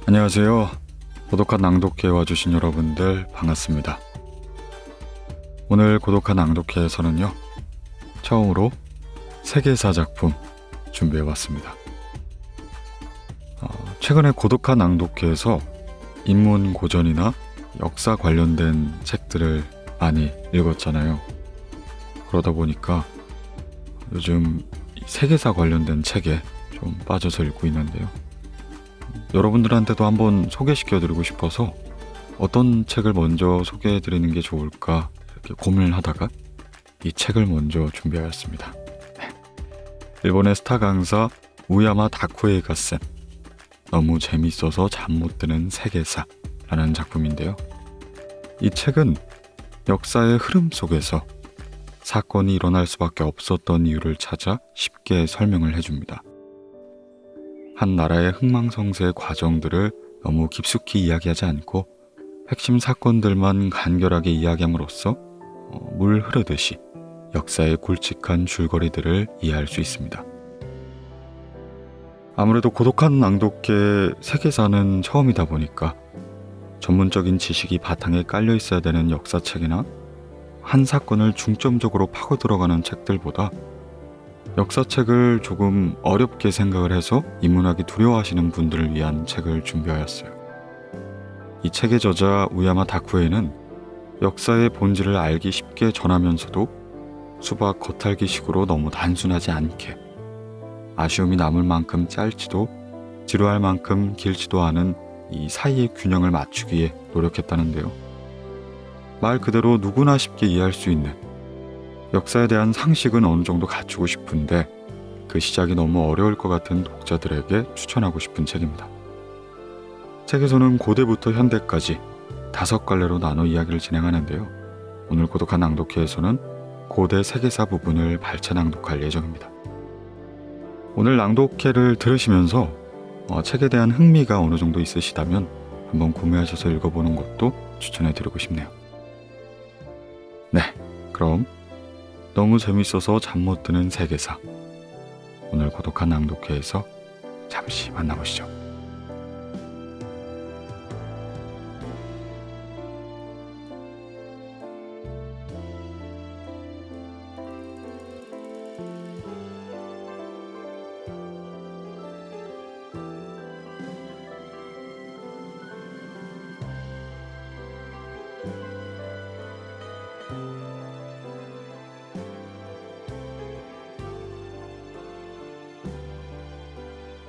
안녕하세요. 고독한 낭독회에 와주신 여러분들 반갑습니다. 오늘 고독한 낭독회에서는요, 처음으로 세계사 작품 준비해봤습니다. 최근에 고독한 낭독회에서 인문 고전이나 역사 관련된 책들을 많이 읽었잖아요. 그러다 보니까 요즘 세계사 관련된 책에 좀 빠져서 읽고 있는데요. 여러분들한테도 한번 소개시켜드리고 싶어서 어떤 책을 먼저 소개해드리는 게 좋을까 이렇게 고민을 하다가 이 책을 먼저 준비하였습니다. 일본의 스타 강사 우야마 다쿠에이가 쓴 너무 재밌어서 잠 못 드는 세계사라는 작품인데요. 이 책은 역사의 흐름 속에서 사건이 일어날 수밖에 없었던 이유를 찾아 쉽게 설명을 해줍니다. 한 나라의 흥망성쇠의 과정들을 너무 깊숙이 이야기하지 않고 핵심 사건들만 간결하게 이야기함으로써 물 흐르듯이 역사의 굵직한 줄거리들을 이해할 수 있습니다. 아무래도 고독한 낭독회 세계사는 처음이다 보니까 전문적인 지식이 바탕에 깔려 있어야 되는 역사책이나 한 사건을 중점적으로 파고 들어가는 책들보다 역사책을 조금 어렵게 생각을 해서 인문학이 두려워하시는 분들을 위한 책을 준비하였어요. 이 책의 저자 우야마 다쿠에는 역사의 본질을 알기 쉽게 전하면서도 수박 겉핥기식으로 너무 단순하지 않게 아쉬움이 남을 만큼 짧지도 지루할 만큼 길지도 않은 이 사이의 균형을 맞추기에 노력했다는데요. 말 그대로 누구나 쉽게 이해할 수 있는 역사에 대한 상식은 어느 정도 갖추고 싶은데 그 시작이 너무 어려울 것 같은 독자들에게 추천하고 싶은 책입니다. 책에서는 고대부터 현대까지 5갈래로 나눠 이야기를 진행하는데요. 오늘 고독한 낭독회에서는 고대 세계사 부분을 발췌 낭독할 예정입니다. 오늘 낭독회를 들으시면서 책에 대한 흥미가 어느 정도 있으시다면 한번 구매하셔서 읽어보는 것도 추천해드리고 싶네요. 네, 그럼 너무 재밌어서 잠 못 드는 세계사, 오늘 고독한 낭독회에서 잠시 만나보시죠.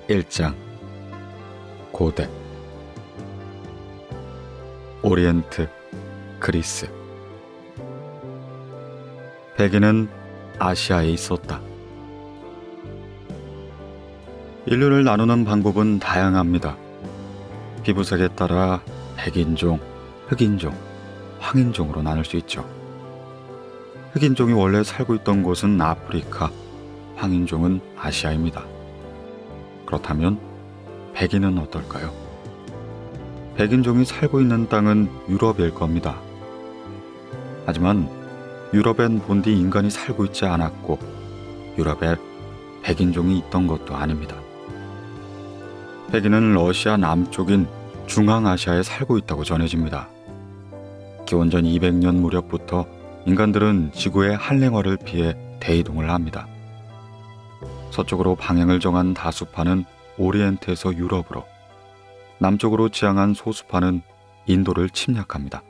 (1장) 고대. 오리엔트, 그리스. 백인은 아시아에 있었다. 인류를 나누는 방법은 다양합니다. 피부색에 따라 백인종, 흑인종, 황인종으로 나눌 수 있죠. 흑인종이 원래 살고 있던 곳은 아프리카, 황인종은 아시아입니다. 그렇다면 백인은 어떨까요? 백인종이 살고 있는 땅은 유럽일 겁니다. 하지만 유럽엔 본디 인간이 살고 있지 않았고 유럽에 백인종이 있던 것도 아닙니다. 백인은 러시아 남쪽인 중앙아시아에 살고 있다고 전해집니다. 기원전 200년 무렵부터 인간들은 지구의 한랭어를 피해 대이동을 합니다. 서쪽으로 방향을 정한 다수파는 오리엔트에서 유럽으로, 남쪽으로 지향한 소수파는 인도를 침략합니다.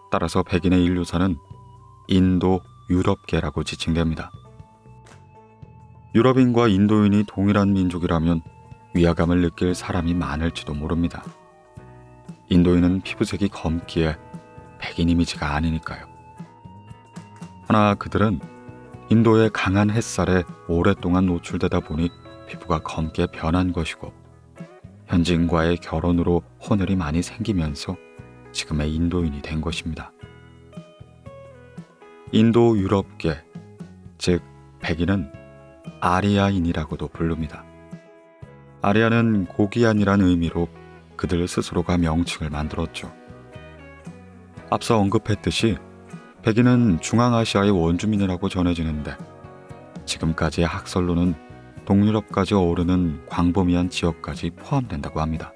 따라서 백인의 인류사는 인도 유럽계라고 지칭됩니다. 유럽인과 인도인이 동일한 민족이라면 위화감을 느낄 사람이 많을지도 모릅니다. 인도인은 피부색이 검기에 백인 이미지가 아니니까요. 하나 그들은 인도의 강한 햇살에 오랫동안 노출되다 보니 피부가 검게 변한 것이고 현지인과의 결혼으로 혼혈이 많이 생기면서 지금의 인도인이 된 것입니다. 인도 유럽계, 즉 백인은 아리아인이라고도 부릅니다. 아리아는 고귀한이란 의미로 그들 스스로가 명칭을 만들었죠. 앞서 언급했듯이 백인은 중앙아시아의 원주민이라고 전해지는데 지금까지의 학설로는 동유럽까지 오르는 광범위한 지역까지 포함된다고 합니다.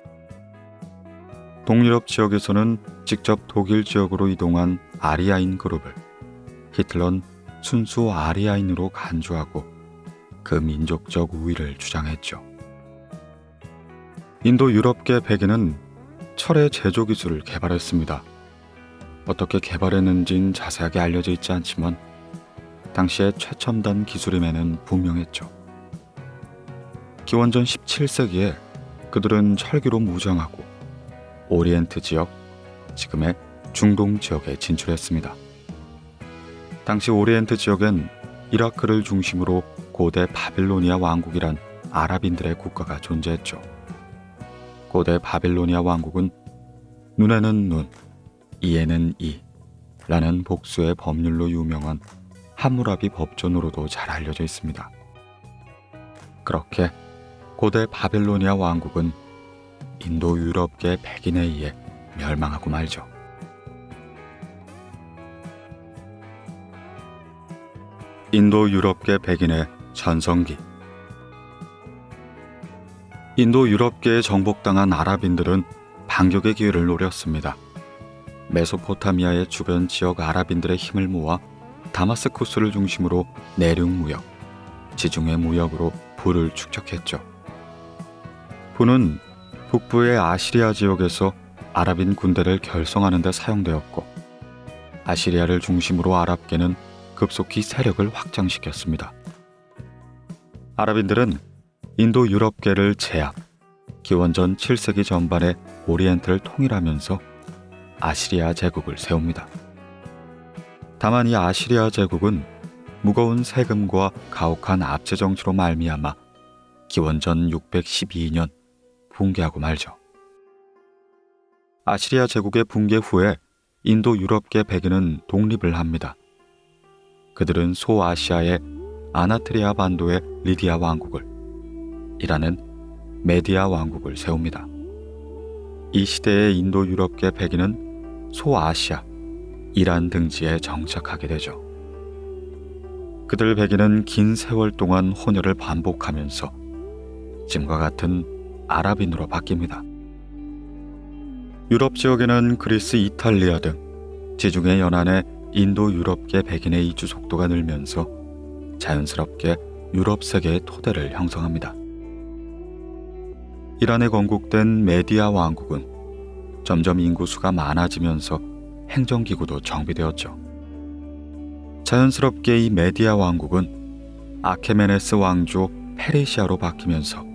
동유럽 지역에서는 직접 독일 지역으로 이동한 아리아인 그룹을 히틀러는 순수 아리아인으로 간주하고 그 민족적 우위를 주장했죠. 인도 유럽계 백인은 철의 제조 기술을 개발했습니다. 어떻게 개발했는지는 자세하게 알려져 있지 않지만 당시의 최첨단 기술임에는 분명했죠. 기원전 17세기에 그들은 철기로 무장하고 오리엔트 지역, 지금의 중동 지역에 진출했습니다. 당시 오리엔트 지역엔 이라크를 중심으로 고대 바빌로니아 왕국이란 아랍인들의 국가가 존재했죠. 고대 바빌로니아 왕국은 눈에는 눈, 이에는 이라는 복수의 법률로 유명한 함무라비 법전으로도 잘 알려져 있습니다. 그렇게 고대 바빌로니아 왕국은 인도 유럽계 백인에 의해 멸망하고 말죠. 인도 유럽계 백인의 전성기. 인도 유럽계에 정복당한 아랍인들은 반격의 기회를 노렸습니다. 메소포타미아의 주변 지역 아랍인들의 힘을 모아 다마스쿠스를 중심으로 내륙 무역, 지중해 무역으로 부를 축적했죠. 부는 북부의 아시리아 지역에서 아랍인 군대를 결성하는 데 사용되었고, 아시리아를 중심으로 아랍계는 급속히 세력을 확장시켰습니다. 아랍인들은 인도 유럽계를 제압, 기원전 7세기 전반에 오리엔트를 통일하면서 아시리아 제국을 세웁니다. 다만 이 아시리아 제국은 무거운 세금과 가혹한 압제 정치로 말미암아 기원전 612년 붕괴하고 말죠. 아시리아 제국의 붕괴 후에 인도 유럽계 백인은 독립을 합니다. 그들은 소아시아의 아나트리아 반도의 리디아 왕국을, 이라는 메디아 왕국을 세웁니다. 이 시대의 인도 유럽계 백인은 소아시아, 이란 등지에 정착하게 되죠. 그들 백인은 긴 세월 동안 혼혈을 반복하면서 지금과 같은 아랍인으로 바뀝니다. 유럽 지역에는 그리스, 이탈리아 등 지중해 연안의 인도 유럽계 백인의 이주 속도가 늘면서 자연스럽게 유럽 세계의 토대를 형성합니다. 이란에 건국된 메디아 왕국은 점점 인구수가 많아지면서 행정기구도 정비되었죠. 자연스럽게 이 메디아 왕국은 아케메네스 왕조 페르시아로 바뀌면서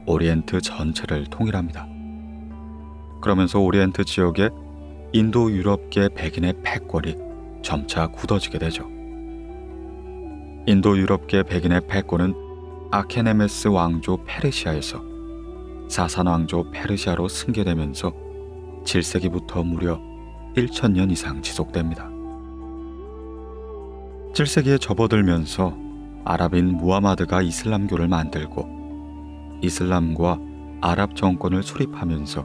오리엔트 전체를 통일합니다. 그러면서 오리엔트 지역의 인도 유럽계 백인의 패권이 점차 굳어지게 되죠. 인도 유럽계 백인의 패권은 아케네메스 왕조 페르시아에서 사산 왕조 페르시아로 승계되면서 7세기부터 무려 1000년 이상 지속됩니다. 7세기에 접어들면서 아랍인 무하마드가 이슬람교를 만들고 이슬람과 아랍 정권을 수립하면서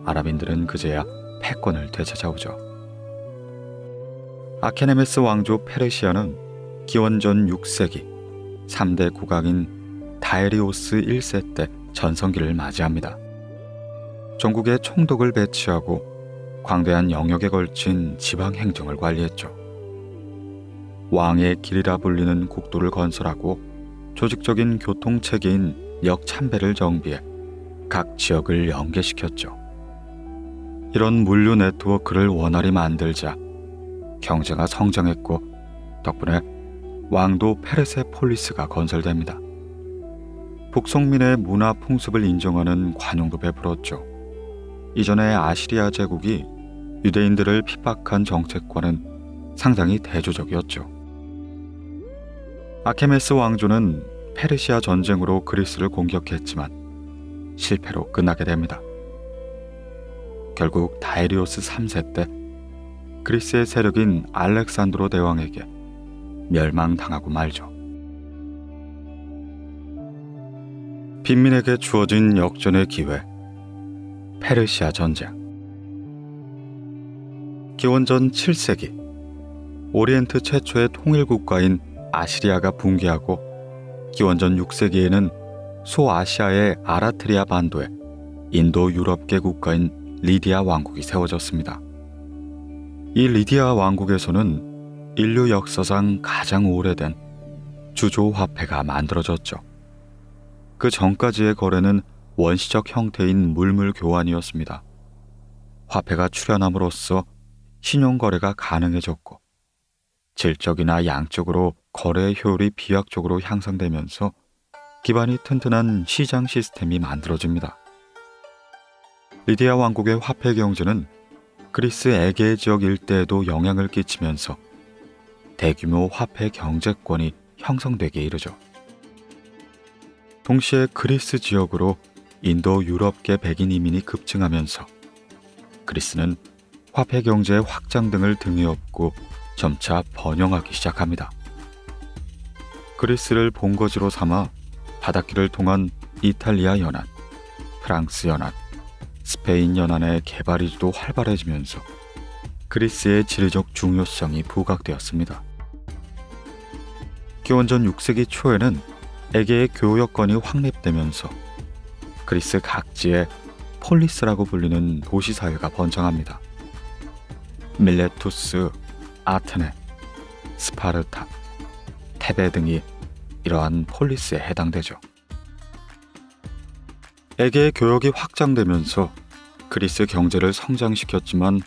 아랍인들은 그제야 패권을 되찾아오죠. 아케네메스 왕조 페르시아는 기원전 6세기 3대 국왕인 다에리오스 1세 때 전성기를 맞이합니다. 전국에 총독을 배치하고 광대한 영역에 걸친 지방 행정을 관리했죠. 왕의 길이라 불리는 국도를 건설하고 조직적인 교통체계인 역참배를 정비해 각 지역을 연계시켰죠. 이런 물류 네트워크를 원활히 만들자 경제가 성장했고 덕분에 왕도 페르세폴리스가 건설됩니다. 북송민의 문화 풍습을 인정하는 관용도 베풀었죠. 이전에 아시리아 제국이 유대인들을 핍박한 정책과는 상당히 대조적이었죠. 아케메스 왕조는 페르시아 전쟁으로 그리스를 공격했지만 실패로 끝나게 됩니다. 결국 다에리오스 3세 때 그리스의 세력인 알렉산드로 대왕에게 멸망당하고 말죠. 빈민에게 주어진 역전의 기회, 페르시아 전쟁. 기원전 7세기 오리엔트 최초의 통일국가인 아시리아가 붕괴하고 기원전 6세기에는 소아시아의 아라트리아 반도에 인도 유럽계 국가인 리디아 왕국이 세워졌습니다. 이 리디아 왕국에서는 인류 역사상 가장 오래된 주조 화폐가 만들어졌죠. 그 전까지의 거래는 원시적 형태인 물물 교환이었습니다. 화폐가 출현함으로써 신용거래가 가능해졌고 질적이나 양적으로 거래의 효율이 비약적으로 향상되면서 기반이 튼튼한 시장 시스템이 만들어집니다. 리디아 왕국의 화폐 경제는 그리스 에게 지역 일대에도 영향을 끼치면서 대규모 화폐 경제권이 형성되게 이르죠. 동시에 그리스 지역으로 인도 유럽계 백인 이민이 급증하면서 그리스는 화폐 경제의 확장 등을 등에 업고 점차 번영하기 시작합니다. 그리스를 본거지로 삼아 바닷길을 통한 이탈리아 연안, 프랑스 연안, 스페인 연안의 개발이도 활발해지면서 그리스의 지리적 중요성이 부각되었습니다. 기원전 6세기 초에는 에게의 교역권이 확립되면서 그리스 각지에 폴리스라고 불리는 도시사회가 번창합니다. 밀레투스, 아테네, 스파르타, 테베 등이 이러한 폴리스에 해당되죠. 에게의 교역이 확장되면서 그리스 경제를 성장시켰지만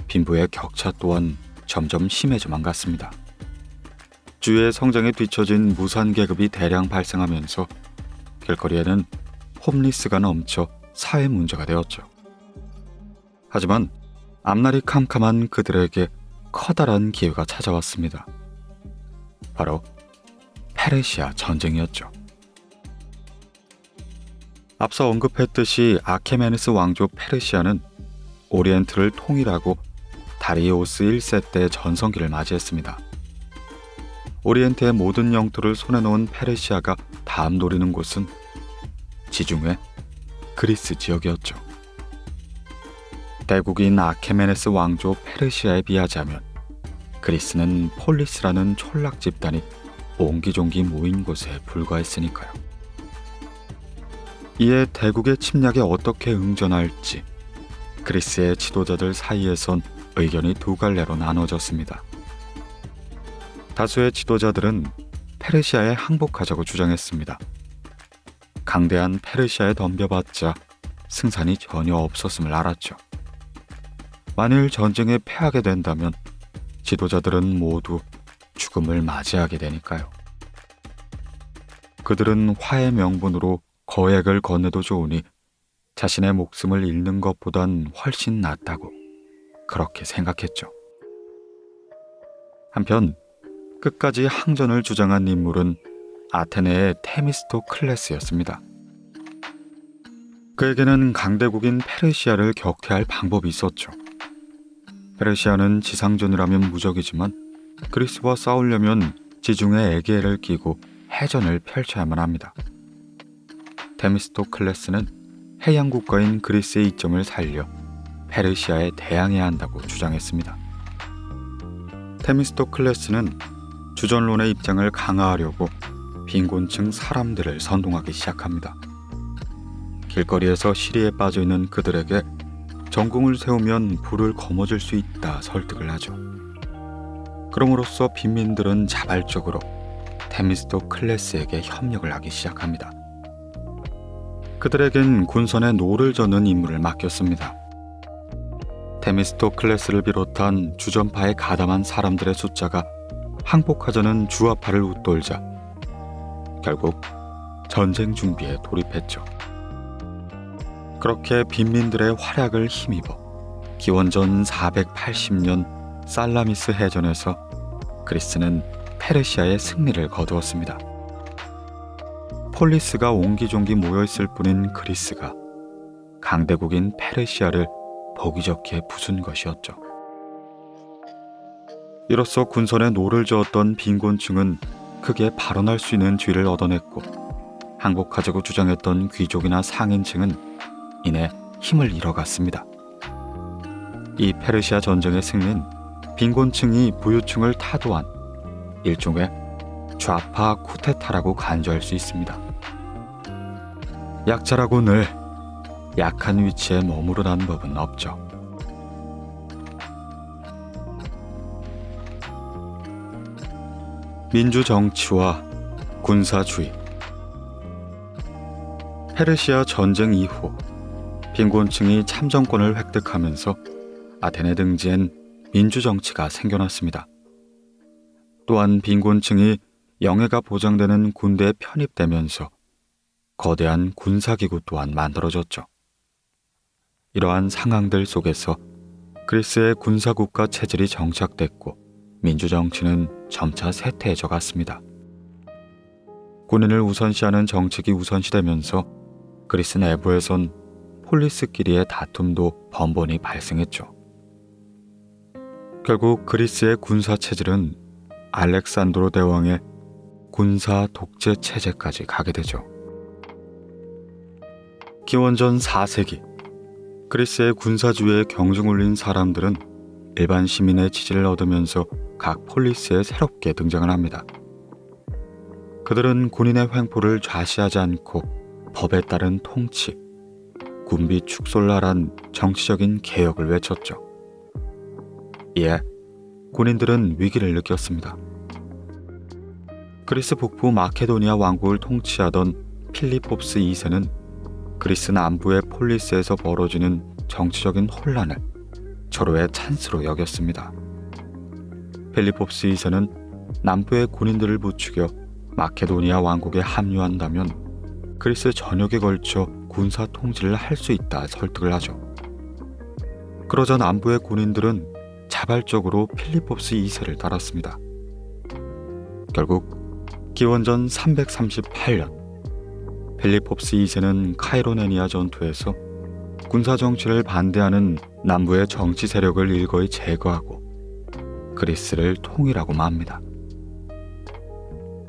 빈부의 격차 또한 점점 심해져만 갔습니다. 주의 성장에 뒤처진 무산계급이 대량 발생하면서 길거리에는 홈리스가 넘쳐 사회 문제가 되었죠. 하지만 앞날이 캄캄한 그들에게 커다란 기회가 찾아왔습니다. 바로 페르시아 전쟁이었죠. 앞서 언급했듯이 아케메네스 왕조 페르시아는 오리엔트를 통일하고 다리오스 1세 때 전성기를 맞이했습니다. 오리엔트의 모든 영토를 손에 놓은 페르시아가 다음 노리는 곳은 지중해 그리스 지역이었죠. 대국인 아케메네스 왕조 페르시아에 비하자면 그리스는 폴리스라는 촌락 집단이 옹기종기 모인 곳에 불과했으니까요. 이에 대국의 침략에 어떻게 응전할지 그리스의 지도자들 사이에선 의견이 두 갈래로 나눠졌습니다. 다수의 지도자들은 페르시아에 항복하자고 주장했습니다. 강대한 페르시아에 덤벼봤자 승산이 전혀 없었음을 알았죠. 만일 전쟁에 패하게 된다면 지도자들은 모두 죽음을 맞이하게 되니까요. 그들은 화의 명분으로 거액을 건네도 좋으니 자신의 목숨을 잃는 것보단 훨씬 낫다고 그렇게 생각했죠. 한편 끝까지 항전을 주장한 인물은 아테네의 테미스토클레스였습니다. 그에게는 강대국인 페르시아를 격퇴할 방법이 있었죠. 페르시아는 지상전을 하면 무적이지만 그리스와 싸우려면 지중해 에게를 끼고 해전을 펼쳐야만 합니다. 테미스토클레스는 해양 국가인 그리스의 이점을 살려 페르시아에 대항해야 한다고 주장했습니다. 테미스토클레스는 주전론의 입장을 강화하려고 빈곤층 사람들을 선동하기 시작합니다. 길거리에서 시리에 빠져있는 그들에게 전공을 세우면 부를 거머쥘 수 있다 설득을 하죠. 그럼으로써 빈민들은 자발적으로 테미스토클레스에게 협력을 하기 시작합니다. 그들에겐 군선에 노를 저는 임무를 맡겼습니다. 테미스토클레스를 비롯한 주전파에 가담한 사람들의 숫자가 항복하자는 주화파를 웃돌자 결국 전쟁 준비에 돌입했죠. 그렇게 빈민들의 활약을 힘입어 기원전 480년 살라미스 해전에서 그리스는 페르시아의 승리를 거두었습니다. 폴리스가 옹기종기 모여있을 뿐인 그리스가 강대국인 페르시아를 보기 좋게 부순 것이었죠. 이로써 군선에 노를 저었던 빈곤층은 크게 발언할 수 있는 지위를 얻어냈고 항복하자고 주장했던 귀족이나 상인층은 이내 힘을 잃어갔습니다. 이 페르시아 전쟁의 승리는 빈곤층이 부유층을 타도한 일종의 좌파 쿠데타라고 간주할 수 있습니다. 약자라고 늘 약한 위치에 머무르 난 법은 없죠. 민주정치와 군사주의. 페르시아 전쟁 이후 빈곤층이 참정권을 획득하면서 아테네 등지엔 민주정치가 생겨났습니다. 또한 빈곤층이 영예가 보장되는 군대에 편입되면서 거대한 군사기구 또한 만들어졌죠. 이러한 상황들 속에서 그리스의 군사국가 체질이 정착됐고 민주정치는 점차 쇠퇴해져 갔습니다. 군인을 우선시하는 정책이 우선시되면서 그리스 내부에선 폴리스끼리의 다툼도 번번이 발생했죠. 결국 그리스의 군사 체질은 알렉산드로 대왕의 군사 독재 체제까지 가게 되죠. 기원전 4세기 그리스의 군사주의에 경중 울린 사람들은 일반 시민의 지지를 얻으면서 각 폴리스에 새롭게 등장을 합니다. 그들은 군인의 횡포를 좌시하지 않고 법에 따른 통치, 군비 축솔나란 정치적인 개혁을 외쳤죠. 이에 군인들은 위기를 느꼈습니다. 그리스 북부 마케도니아 왕국을 통치하던 필리포스 2세는 그리스 남부의 폴리스에서 벌어지는 정치적인 혼란을 절호의 찬스로 여겼습니다. 필리포스 2세는 남부의 군인들을 부추겨 마케도니아 왕국에 합류한다면 그리스 전역에 걸쳐 군사 통치를 할 수 있다 설득을 하죠. 그러자 남부의 군인들은 자발적으로 필리포스 2세를 따랐습니다. 결국 기원전 338년 필리포스 2세는 카이로네니아 전투에서 군사정치를 반대하는 남부의 정치 세력을 일거이 제거하고 그리스를 통일하고 맙니다.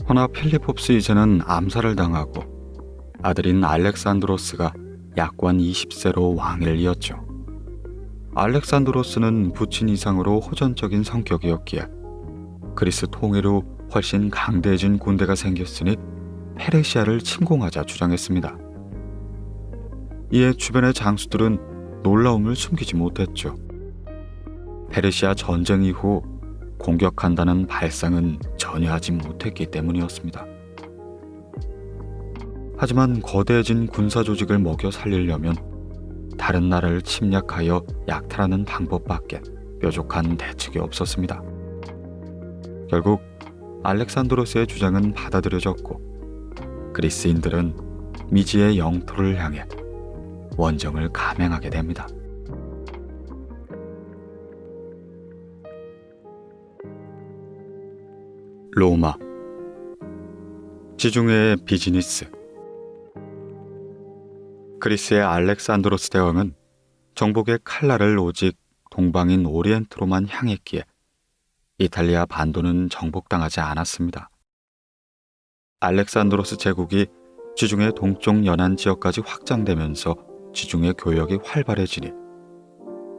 허나 필리포스 2세는 암살을 당하고 아들인 알렉산드로스가 약관 20세로 왕위를 이었죠. 알렉산드로스는 부친 이상으로 호전적인 성격이었기에 그리스 통일 후 훨씬 강대해진 군대가 생겼으니 페르시아를 침공하자 주장했습니다. 이에 주변의 장수들은 놀라움을 숨기지 못했죠. 페르시아 전쟁 이후 공격한다는 발상은 전혀 하지 못했기 때문이었습니다. 하지만 거대해진 군사 조직을 먹여 살리려면 다른 나라를 침략하여 약탈하는 방법밖에 뾰족한 대책이 없었습니다. 결국 알렉산드로스의 주장은 받아들여졌고 그리스인들은 미지의 영토를 향해 원정을 감행하게 됩니다. 로마, 지중해의 비즈니스. 그리스의 알렉산드로스 대왕은 정복의 칼날을 오직 동방인 오리엔트로만 향했기에 이탈리아 반도는 정복당하지 않았습니다. 알렉산드로스 제국이 지중해 동쪽 연안 지역까지 확장되면서 지중해 교역이 활발해지니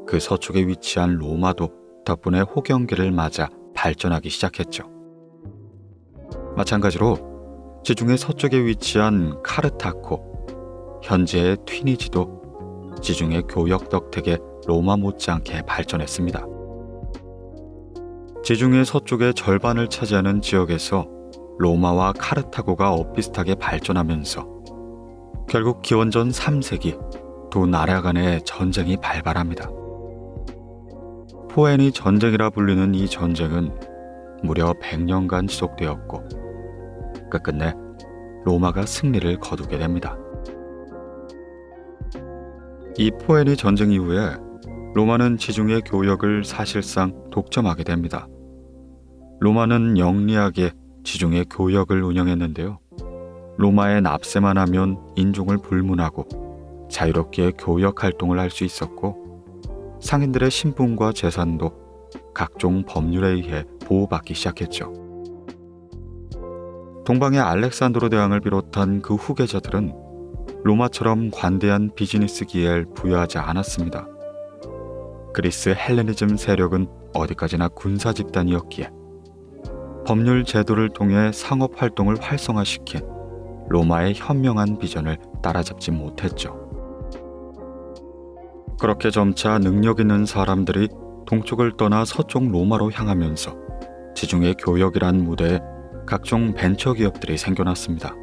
그 서쪽에 위치한 로마도 덕분에 호경기를 맞아 발전하기 시작했죠. 마찬가지로 지중해 서쪽에 위치한 카르타코, 현재의 튀니지도 지중해 교역 덕택에 로마 못지않게 발전했습니다. 지중해 서쪽의 절반을 차지하는 지역에서 로마와 카르타고가 엇비슷하게 발전하면서 결국 기원전 3세기 두 나라 간의 전쟁이 발발합니다. 포에니 전쟁이라 불리는 이 전쟁은 무려 100년간 지속되었고 끝끝내 로마가 승리를 거두게 됩니다. 이 포에니 전쟁 이후에 로마는 지중해 교역을 사실상 독점하게 됩니다. 로마는 영리하게 지중해 교역을 운영했는데요. 로마에 납세만 하면 인종을 불문하고 자유롭게 교역 활동을 할 수 있었고 상인들의 신분과 재산도 각종 법률에 의해 보호받기 시작했죠. 동방의 알렉산드로 대왕을 비롯한 그 후계자들은 로마처럼 관대한 비즈니스 기회를 부여하지 않았습니다. 그리스 헬레니즘 세력은 어디까지나 군사 집단이었기에 법률 제도를 통해 상업 활동을 활성화시킨 로마의 현명한 비전을 따라잡지 못했죠. 그렇게 점차 능력 있는 사람들이 동쪽을 떠나 서쪽 로마로 향하면서 지중해 교역이란 무대에 각종 벤처 기업들이 생겨났습니다.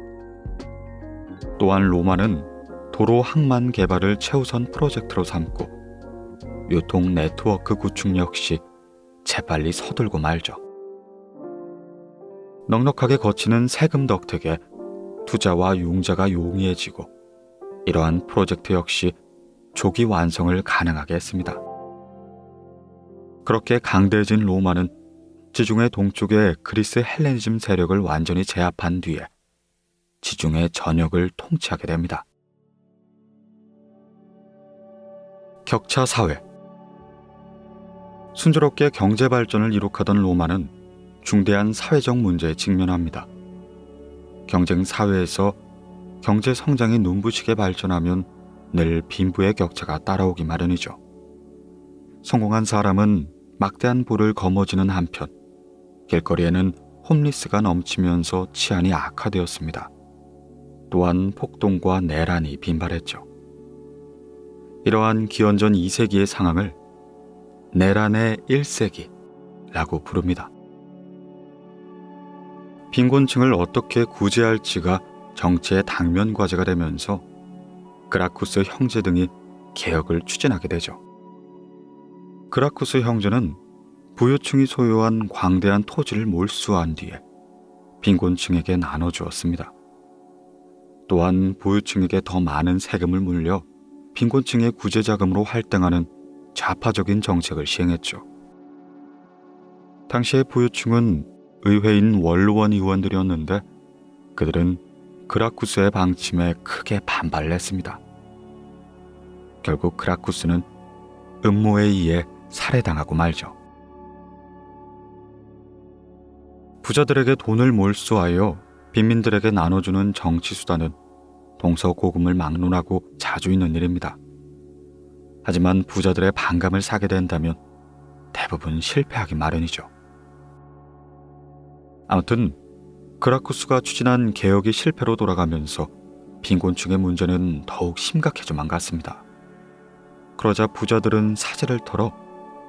또한 로마는 도로 항만 개발을 최우선 프로젝트로 삼고 유통 네트워크 구축 역시 재빨리 서둘고 말죠. 넉넉하게 거치는 세금 덕택에 투자와 융자가 용이해지고 이러한 프로젝트 역시 조기 완성을 가능하게 했습니다. 그렇게 강대해진 로마는 지중해 동쪽의 그리스 헬레니즘 세력을 완전히 제압한 뒤에 지중해 전역을 통치하게 됩니다. 격차 사회. 순조롭게 경제 발전을 이룩하던 로마는 중대한 사회적 문제에 직면합니다. 경쟁 사회에서 경제 성장이 눈부시게 발전하면 늘 빈부의 격차가 따라오기 마련이죠. 성공한 사람은 막대한 부를 거머쥐는 한편 길거리에는 홈리스가 넘치면서 치안이 악화되었습니다. 또한 폭동과 내란이 빈발했죠. 이러한 기원전 2세기의 상황을 내란의 1세기라고 부릅니다. 빈곤층을 어떻게 구제할지가 정치의 당면 과제가 되면서 그라쿠스 형제 등이 개혁을 추진하게 되죠. 그라쿠스 형제는 부유층이 소유한 광대한 토지를 몰수한 뒤에 빈곤층에게 나눠주었습니다. 또한 부유층에게 더 많은 세금을 물려 빈곤층의 구제자금으로 활동하는 좌파적인 정책을 시행했죠. 당시의 부유층은 의회인 원로원 의원들이었는데 그들은 그라쿠스의 방침에 크게 반발을 했습니다. 결국 그라쿠스는 음모에 의해 살해당하고 말죠. 부자들에게 돈을 몰수하여 빈민들에게 나눠주는 정치 수단은 동서고금을 막론하고 자주 있는 일입니다. 하지만 부자들의 반감을 사게 된다면 대부분 실패하기 마련이죠. 아무튼 그라쿠스가 추진한 개혁이 실패로 돌아가면서 빈곤층의 문제는 더욱 심각해져만 갔습니다. 그러자 부자들은 사재를 털어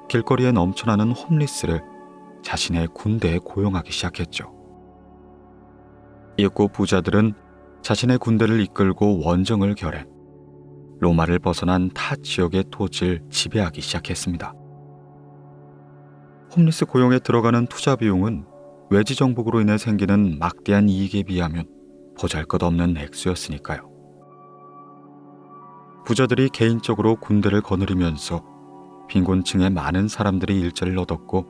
길거리에 넘쳐나는 홈리스를 자신의 군대에 고용하기 시작했죠. 이윽고 부자들은 자신의 군대를 이끌고 원정을 결해 로마를 벗어난 타 지역의 토지를 지배하기 시작했습니다. 홈리스 고용에 들어가는 투자 비용은 외지 정복으로 인해 생기는 막대한 이익에 비하면 보잘것없는 액수였으니까요. 부자들이 개인적으로 군대를 거느리면서 빈곤층의 많은 사람들이 일자리를 얻었고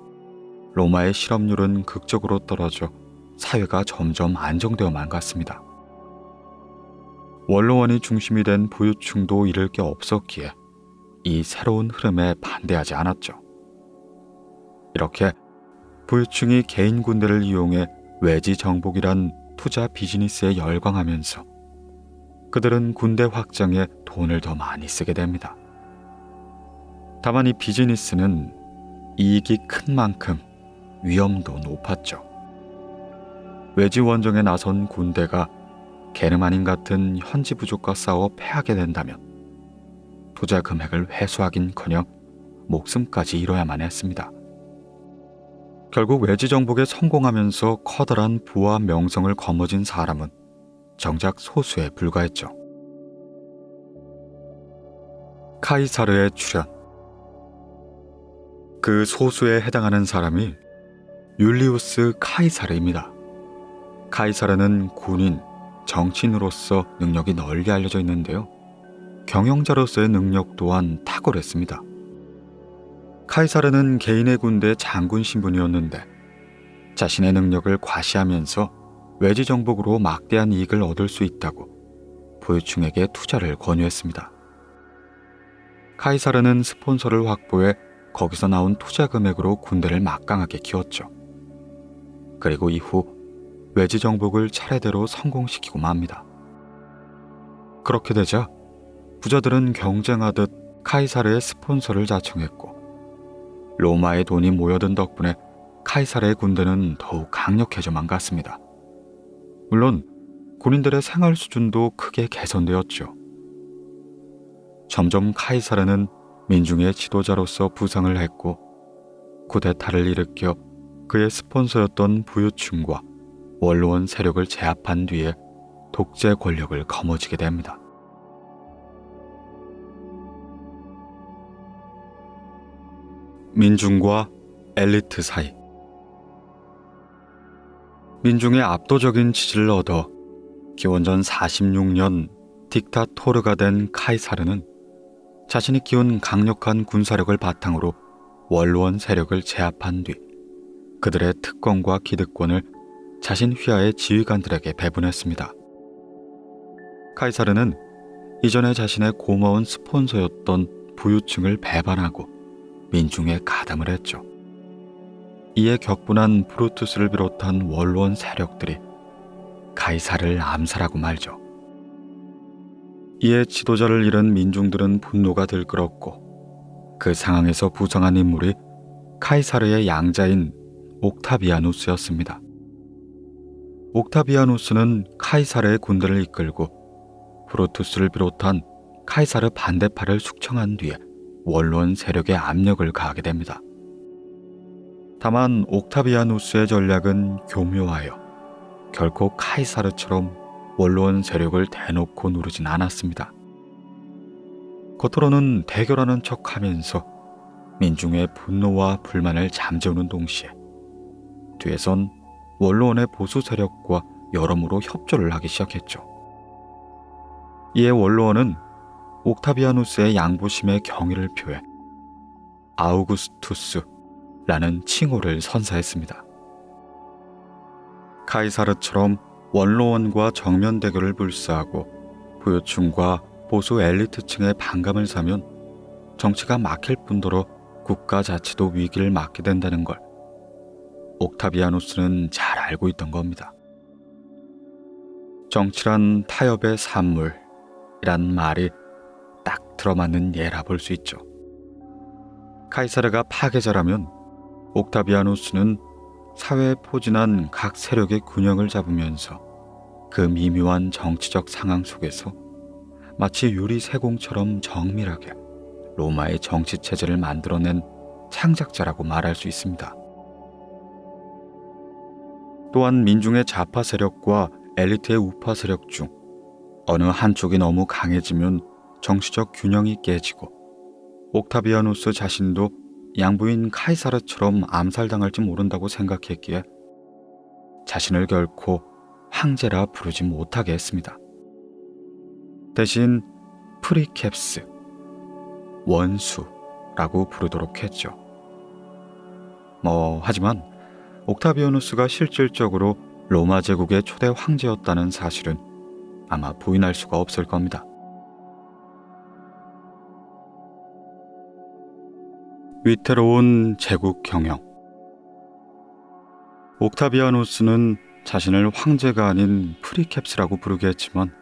로마의 실업률은 극적으로 떨어져 사회가 점점 안정되어만 갔습니다. 원로원이 중심이 된 부유층도 잃을 게 없었기에 이 새로운 흐름에 반대하지 않았죠. 이렇게 부유층이 개인 군대를 이용해 외지 정복이란 투자 비즈니스에 열광하면서 그들은 군대 확장에 돈을 더 많이 쓰게 됩니다. 다만 이 비즈니스는 이익이 큰 만큼 위험도 높았죠. 외지 원정에 나선 군대가 게르마닌 같은 현지 부족과 싸워 패하게 된다면 투자 금액을 회수하긴커녕 목숨까지 잃어야만 했습니다. 결국 외지 정복에 성공하면서 커다란 부와 명성을 거머쥔 사람은 정작 소수에 불과했죠. 카이사르의 출현. 그 소수에 해당하는 사람이 율리우스 카이사르입니다. 카이사르는 군인, 정치인으로서 능력이 널리 알려져 있는데요. 경영자로서의 능력 또한 탁월했습니다. 카이사르는 개인의 군대 장군 신분이었는데 자신의 능력을 과시하면서 외지 정복으로 막대한 이익을 얻을 수 있다고 부유층에게 투자를 권유했습니다. 카이사르는 스폰서를 확보해 거기서 나온 투자 금액으로 군대를 막강하게 키웠죠. 그리고 이후 외지 정복을 차례대로 성공시키고 맙니다. 그렇게 되자 부자들은 경쟁하듯 카이사르의 스폰서를 자청했고 로마의 돈이 모여든 덕분에 카이사르의 군대는 더욱 강력해져만 갔습니다. 물론 군인들의 생활 수준도 크게 개선되었죠. 점점 카이사르는 민중의 지도자로서 부상을 했고 쿠데타를 일으켜 그의 스폰서였던 부유층과 원로원 세력을 제압한 뒤에 독재 권력을 거머쥐게 됩니다. 민중과 엘리트 사이. 민중의 압도적인 지지를 얻어 기원전 46년 딕타토르가 된 카이사르는 자신이 키운 강력한 군사력을 바탕으로 원로원 세력을 제압한 뒤 그들의 특권과 기득권을 자신 휘하의 지휘관들에게 배분했습니다. 카이사르는 이전에 자신의 고마운 스폰서였던 부유층을 배반하고 민중에 가담을 했죠. 이에 격분한 브루투스를 비롯한 원로원 세력들이 카이사르를 암살하고 말죠. 이에 지도자를 잃은 민중들은 분노가 들끓었고 그 상황에서 부상한 인물이 카이사르의 양자인 옥타비아누스였습니다. 옥타비아누스는 카이사르의 군대를 이끌고 브루투스를 비롯한 카이사르 반대파를 숙청한 뒤에 원로원 세력에 압력을 가하게 됩니다. 다만 옥타비아누스의 전략은 교묘하여 결코 카이사르처럼 원로원 세력을 대놓고 누르진 않았습니다. 겉으로는 대결하는 척하면서 민중의 분노와 불만을 잠재우는 동시에 뒤에선 원로원의 보수 세력과 여러모로 협조를 하기 시작했죠. 이에 원로원은 옥타비아누스의 양보심에 경의를 표해 아우구스투스라는 칭호를 선사했습니다. 카이사르처럼 원로원과 정면 대결을 불사하고 부유층과 보수 엘리트층의 반감을 사면 정치가 막힐 뿐더러 국가 자체도 위기를 맞게 된다는 걸 옥타비아누스는 잘 알고 있던 겁니다. 정치란 타협의 산물이란 말이 딱 들어맞는 예라 볼 수 있죠. 카이사르가 파괴자라면 옥타비아누스는 사회에 포진한 각 세력의 균형을 잡으면서 그 미묘한 정치적 상황 속에서 마치 유리세공처럼 정밀하게 로마의 정치체제를 만들어낸 창작자라고 말할 수 있습니다. 또한 민중의 좌파 세력과 엘리트의 우파 세력 중 어느 한쪽이 너무 강해지면 정치적 균형이 깨지고 옥타비아누스 자신도 양부인 카이사르처럼 암살당할지 모른다고 생각했기에 자신을 결코 황제라 부르지 못하게 했습니다. 대신 프리캡스, 원수라고 부르도록 했죠. 하지만 옥타비아누스가 실질적으로 로마 제국의 초대 황제였다는 사실은 아마 부인할 수가 없을 겁니다. 위태로운 제국 경영. 옥타비아누스는 자신을 황제가 아닌 프리캡스라고 부르게 했지만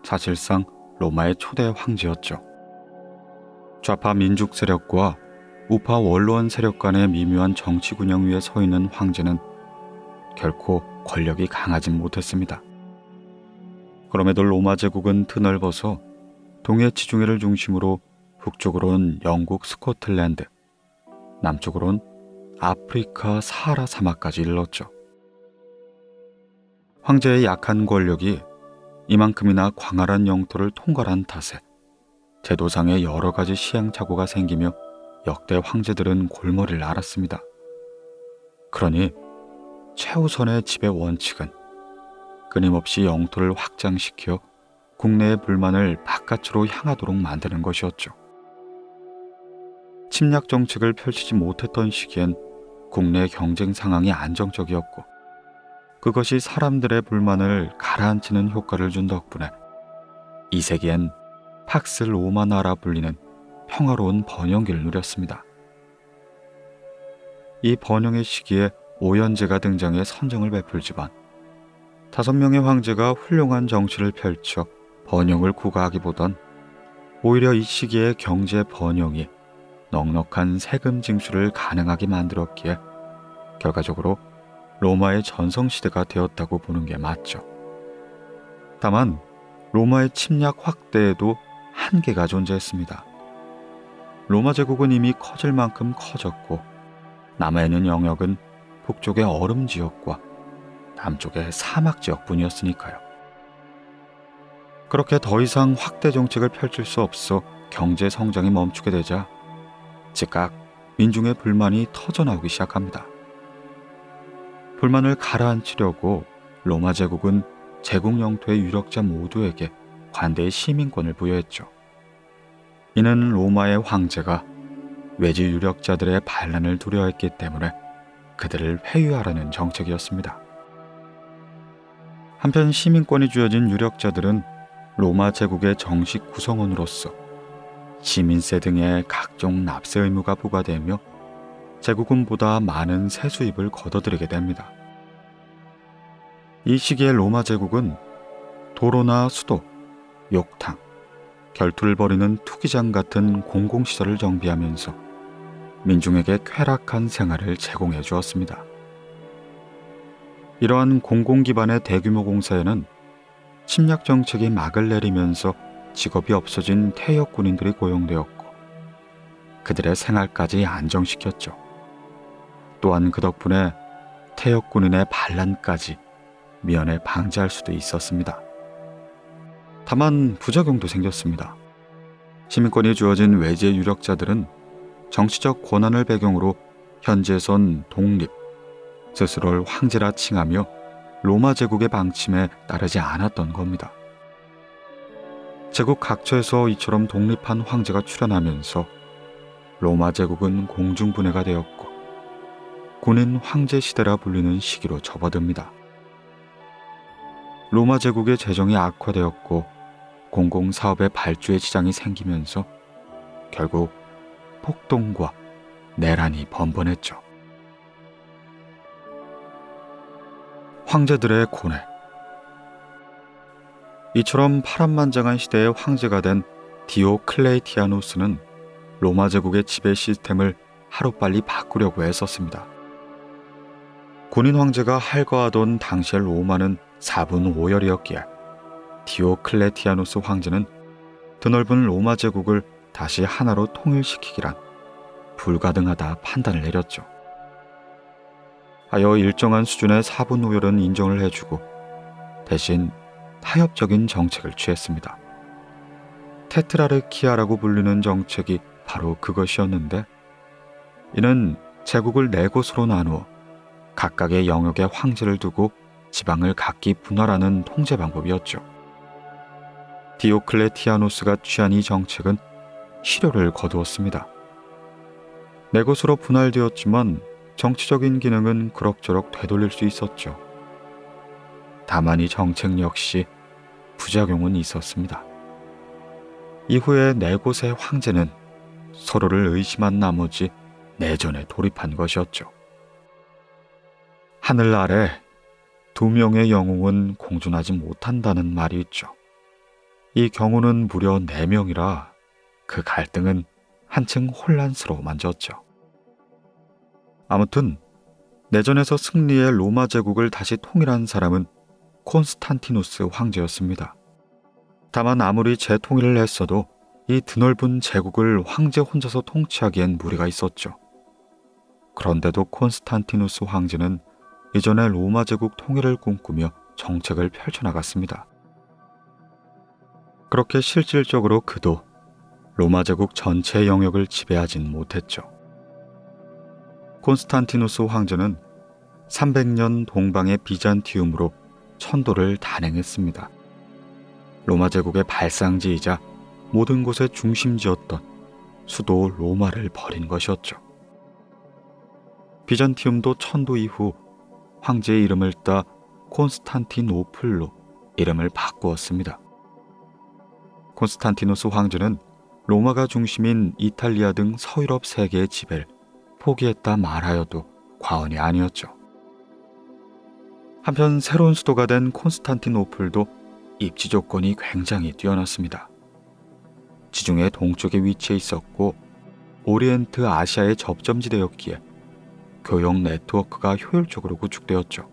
사실상 로마의 초대 황제였죠. 좌파 민족 세력과 우파 원로원 세력 간의 미묘한 정치 균형 위에 서 있는 황제는 결코 권력이 강하진 못했습니다. 그럼에도 로마 제국은 드넓어서 동해 지중해를 중심으로 북쪽으론 영국 스코틀랜드, 남쪽으론 아프리카 사하라 사막까지 일렀죠. 황제의 약한 권력이 이만큼이나 광활한 영토를 통괄한 탓에 제도상의 여러 가지 시행착오가 생기며 역대 황제들은 골머리를 앓았습니다. 그러니 최우선의 지배 원칙은 끊임없이 영토를 확장시켜 국내의 불만을 바깥으로 향하도록 만드는 것이었죠. 침략 정책을 펼치지 못했던 시기엔 국내 경쟁 상황이 안정적이었고 그것이 사람들의 불만을 가라앉히는 효과를 준 덕분에 이 세기엔 팍스 로마나라 불리는 평화로운 번영기를 누렸습니다. 이 번영의 시기에 오연제가 등장해 선정을 베풀지만 5명의 황제가 훌륭한 정치를 펼쳐 번영을 구가하기보단 오히려 이 시기의 경제 번영이 넉넉한 세금 징수를 가능하게 만들었기에 결과적으로 로마의 전성시대가 되었다고 보는 게 맞죠. 다만 로마의 침략 확대에도 한계가 존재했습니다. 로마 제국은 이미 커질 만큼 커졌고 남아있는 영역은 북쪽의 얼음 지역과 남쪽의 사막 지역뿐이었으니까요. 그렇게 더 이상 확대 정책을 펼칠 수 없어 경제 성장이 멈추게 되자 즉각 민중의 불만이 터져나오기 시작합니다. 불만을 가라앉히려고 로마 제국은 제국 영토의 유력자 모두에게 관대의 시민권을 부여했죠. 이는 로마의 황제가 외지 유력자들의 반란을 두려워했기 때문에 그들을 회유하라는 정책이었습니다. 한편 시민권이 주어진 유력자들은 로마 제국의 정식 구성원으로서 시민세 등의 각종 납세 의무가 부과되며 제국은보다 많은 세수입을 거둬들이게 됩니다. 이 시기에 로마 제국은 도로나 수도, 욕탕, 결투를 벌이는 투기장 같은 공공시설을 정비하면서 민중에게 쾌락한 생활을 제공해 주었습니다. 이러한 공공 기반의 대규모 공사에는 침략 정책이 막을 내리면서 직업이 없어진 퇴역 군인들이 고용되었고 그들의 생활까지 안정시켰죠. 또한 그 덕분에 퇴역 군인의 반란까지 미연에 방지할 수도 있었습니다. 다만 부작용도 생겼습니다. 시민권이 주어진 외제 유력자들은 정치적 권한을 배경으로 현지에선 독립, 스스로를 황제라 칭하며 로마 제국의 방침에 따르지 않았던 겁니다. 제국 각처에서 이처럼 독립한 황제가 출현하면서 로마 제국은 공중분해가 되었고 군인 황제 시대라 불리는 시기로 접어듭니다. 로마 제국의 재정이 악화되었고 공공사업의 발주에 지장이 생기면서 결국 폭동과 내란이 번번했죠. 황제들의 고뇌. 이처럼 파란만장한 시대의 황제가 된 디오클레이티아누스는 로마 제국의 지배 시스템을 하루빨리 바꾸려고 애썼습니다. 군인 황제가 할거하던 당시의 로마는 4분 5열이었기에 디오클레티아누스 황제는 드넓은 로마 제국을 다시 하나로 통일시키기란 불가능하다 판단을 내렸죠. 하여 일정한 수준의 4분 5열은 인정을 해주고 대신 타협적인 정책을 취했습니다. 테트라르키아라고 불리는 정책이 바로 그것이었는데 이는 제국을 4곳으로 나누어 각각의 영역에 황제를 두고 지방을 각기 분할하는 통제 방법이었죠. 디오클레티아누스가 취한 이 정책은 실효를 거두었습니다. 4곳으로 분할되었지만 정치적인 기능은 그럭저럭 되돌릴 수 있었죠. 다만 이 정책 역시 부작용은 있었습니다. 이후에 4곳의 황제는 서로를 의심한 나머지 내전에 돌입한 것이었죠. 하늘 아래 2명의 영웅은 공존하지 못한다는 말이 있죠. 이 경우는 무려 4명이라 그 갈등은 한층 혼란스러워만 졌죠. 아무튼 내전에서 승리해 로마 제국을 다시 통일한 사람은 콘스탄티누스 황제였습니다. 다만 아무리 재통일을 했어도 이 드넓은 제국을 황제 혼자서 통치하기엔 무리가 있었죠. 그런데도 콘스탄티누스 황제는 이전에 로마 제국 통일을 꿈꾸며 정책을 펼쳐나갔습니다. 그렇게 실질적으로 그도 로마 제국 전체 영역을 지배하진 못했죠. 콘스탄티누스 황제는 300년 동방의 비잔티움으로 천도를 단행했습니다. 로마 제국의 발상지이자 모든 곳의 중심지였던 수도 로마를 버린 것이었죠. 비잔티움도 천도 이후 황제의 이름을 따 콘스탄티노플로 이름을 바꾸었습니다. 콘스탄티누스 황제는 로마가 중심인 이탈리아 등 서유럽 세계의 지배를 포기했다 말하여도 과언이 아니었죠. 한편 새로운 수도가 된 콘스탄티노플도 입지 조건이 굉장히 뛰어났습니다. 지중해 동쪽에 위치해 있었고 오리엔트 아시아의 접점지대였기에 교역 네트워크가 효율적으로 구축되었죠.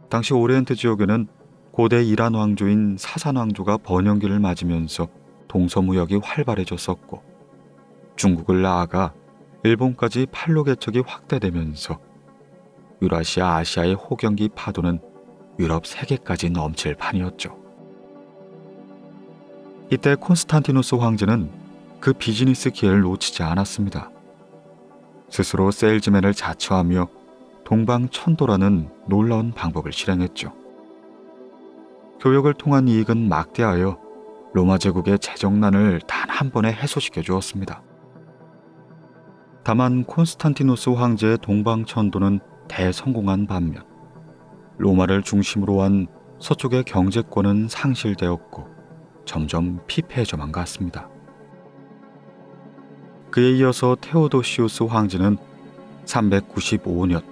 당시 오리엔트 지역에는 고대 이란 왕조인 사산 왕조가 번영기를 맞으면서 동서무역이 활발해졌었고 중국을 나아가 일본까지 팔로 개척이 확대되면서 유라시아 아시아의 호경기 파도는 유럽 세계까지 넘칠 판이었죠. 이때 콘스탄티누스 황제는 그 비즈니스 기회를 놓치지 않았습니다. 스스로 세일즈맨을 자처하며 동방천도라는 놀라운 방법을 실행했죠. 교역을 통한 이익은 막대하여 로마 제국의 재정난을 단 한 번에 해소시켜 주었습니다. 다만 콘스탄티누스 황제의 동방천도는 대성공한 반면 로마를 중심으로 한 서쪽의 경제권은 상실되었고 점점 피폐해져만 갔습니다. 그에 이어서 테오도시우스 황제는 395년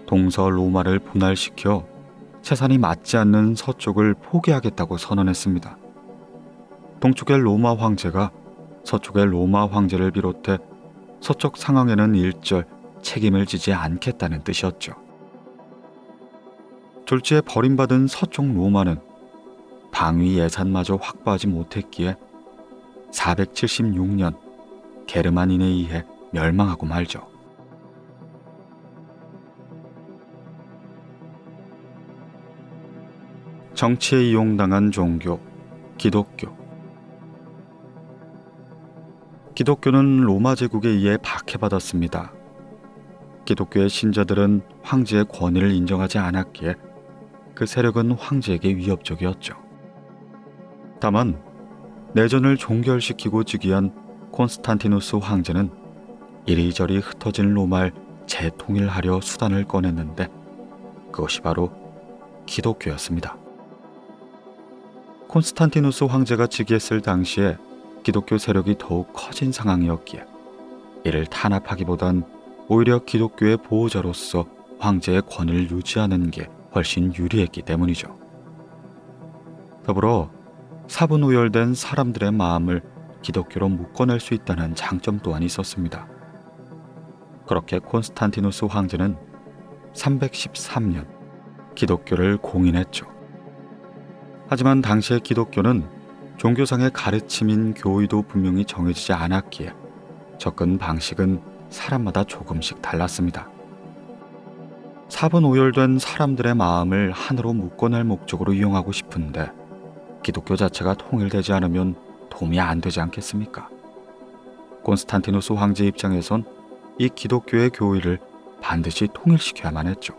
동서 로마를 분할시켜 세산이 맞지 않는 서쪽을 포기하겠다고 선언했습니다. 동쪽의 로마 황제가 서쪽의 로마 황제를 비롯해 서쪽 상황에는 일절 책임을 지지 않겠다는 뜻이었죠. 졸지에 버림받은 서쪽 로마는 방위 예산마저 확보하지 못했기에 476년 게르만인에 의해 멸망하고 말죠. 정치에 이용당한 종교, 기독교. 기독교는 로마 제국에 의해 박해받았습니다. 기독교의 신자들은 황제의 권위를 인정하지 않았기에 그 세력은 황제에게 위협적이었죠. 다만 내전을 종결시키고 즉위한 콘스탄티누스 황제는 이리저리 흩어진 로마를 재통일하려 수단을 꺼냈는데 그것이 바로 기독교였습니다. 콘스탄티누스 황제가 즉위했을 당시에 기독교 세력이 더욱 커진 상황이었기에 이를 탄압하기보단 오히려 기독교의 보호자로서 황제의 권위를 유지하는 게 훨씬 유리했기 때문이죠. 더불어 사분우열된 사람들의 마음을 기독교로 묶어낼 수 있다는 장점 또한 있었습니다. 그렇게 콘스탄티누스 황제는 313년 기독교를 공인했죠. 하지만 당시의 기독교는 종교상의 가르침인 교의도 분명히 정해지지 않았기에 접근 방식은 사람마다 조금씩 달랐습니다. 사분오열된 사람들의 마음을 하나로 묶어낼 목적으로 이용하고 싶은데 기독교 자체가 통일되지 않으면 도움이 안 되지 않겠습니까? 콘스탄티누스 황제 입장에선 이 기독교의 교의를 반드시 통일시켜야만 했죠.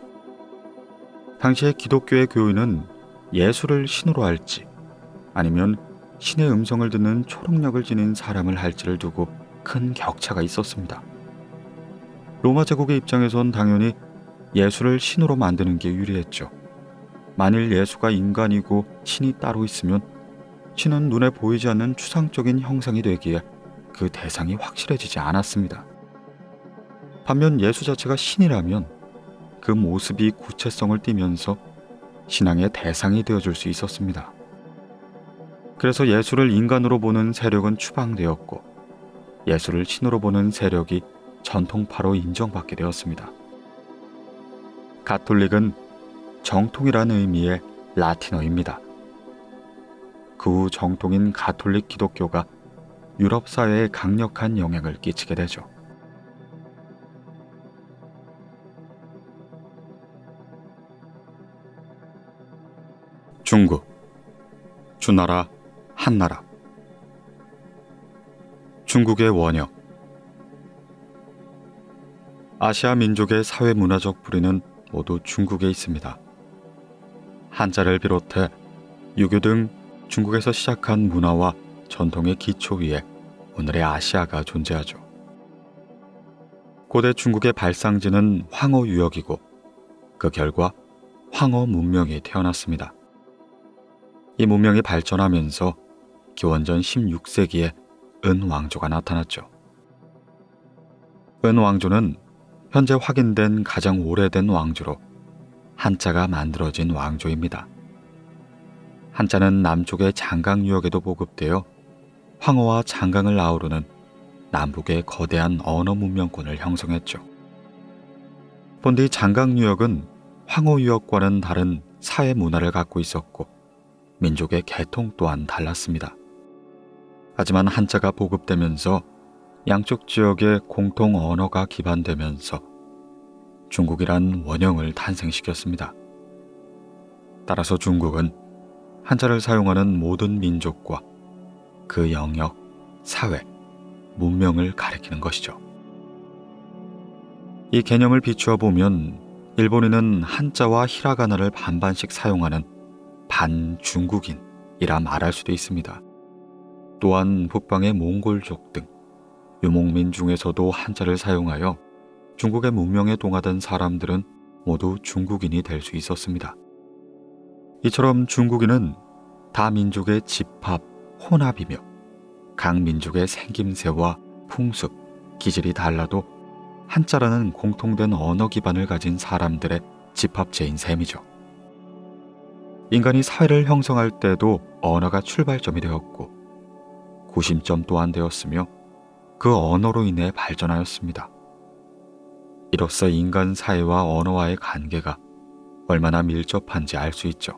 당시의 기독교의 교의는 예수를 신으로 할지 아니면 신의 음성을 듣는 초능력을 지닌 사람을 할지를 두고 큰 격차가 있었습니다. 로마 제국의 입장에선 당연히 예수를 신으로 만드는 게 유리했죠. 만일 예수가 인간이고 신이 따로 있으면 신은 눈에 보이지 않는 추상적인 형상이 되기에 그 대상이 확실해지지 않았습니다. 반면 예수 자체가 신이라면 그 모습이 구체성을 띠면서 신앙의 대상이 되어줄 수 있었습니다. 그래서 예수를 인간으로 보는 세력은 추방되었고 예수를 신으로 보는 세력이 전통파로 인정받게 되었습니다. 가톨릭은 정통이라는 의미의 라틴어입니다. 그 후 정통인 가톨릭 기독교가 유럽 사회에 강력한 영향을 끼치게 되죠. 중국, 주나라, 한나라. 중국의 원형. 아시아 민족의 사회 문화적 뿌리는 모두 중국에 있습니다. 한자를 비롯해 유교 등 중국에서 시작한 문화와 전통의 기초 위에 오늘의 아시아가 존재하죠. 고대 중국의 발상지는 황허 유역이고 그 결과 황허 문명이 태어났습니다. 이 문명이 발전하면서 기원전 16세기에 은왕조가 나타났죠. 은왕조는 현재 확인된 가장 오래된 왕조로 한자가 만들어진 왕조입니다. 한자는 남쪽의 장강 유역에도 보급되어 황허와 장강을 아우르는 남북의 거대한 언어 문명권을 형성했죠. 본디 장강 유역은 황허 유역과는 다른 사회 문화를 갖고 있었고 민족의 계통 또한 달랐습니다. 하지만 한자가 보급되면서 양쪽 지역의 공통 언어가 기반되면서 중국이란 원형을 탄생시켰습니다. 따라서 중국은 한자를 사용하는 모든 민족과 그 영역, 사회, 문명을 가리키는 것이죠. 이 개념을 비추어 보면 일본인은 한자와 히라가나를 반반씩 사용하는 반중국인이라 말할 수도 있습니다. 또한 북방의 몽골족 등 유목민 중에서도 한자를 사용하여 중국의 문명에 동하던 사람들은 모두 중국인이 될 수 있었습니다. 이처럼 중국인은 다민족의 집합, 혼합이며 각 민족의 생김새와 풍습, 기질이 달라도 한자라는 공통된 언어 기반을 가진 사람들의 집합체인 셈이죠. 인간이 사회를 형성할 때도 언어가 출발점이 되었고 구심점 또한 되었으며 그 언어로 인해 발전하였습니다. 이로써 인간 사회와 언어와의 관계가 얼마나 밀접한지 알 수 있죠.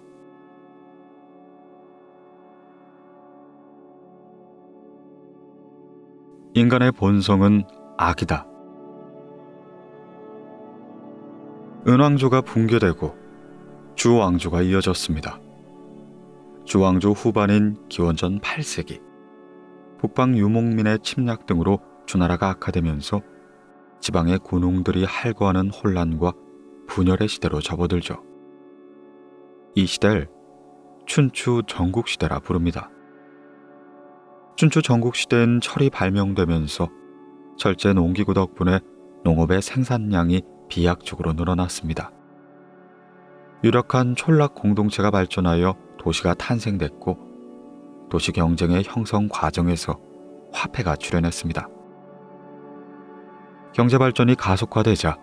인간의 본성은 악이다. 은왕조가 붕괴되고 주왕조가 이어졌습니다. 주왕조 후반인 기원전 8세기 북방 유목민의 침략 등으로 주나라가 악화되면서 지방의 군웅들이 할거하는 혼란과 분열의 시대로 접어들죠. 이 시대를 춘추 전국시대라 부릅니다. 춘추 전국시대엔 철이 발명되면서 철제 농기구 덕분에 농업의 생산량이 비약적으로 늘어났습니다. 유력한 촌락 공동체가 발전하여 도시가 탄생됐고 도시 경쟁의 형성 과정에서 화폐가 출현했습니다. 경제발전이 가속화되자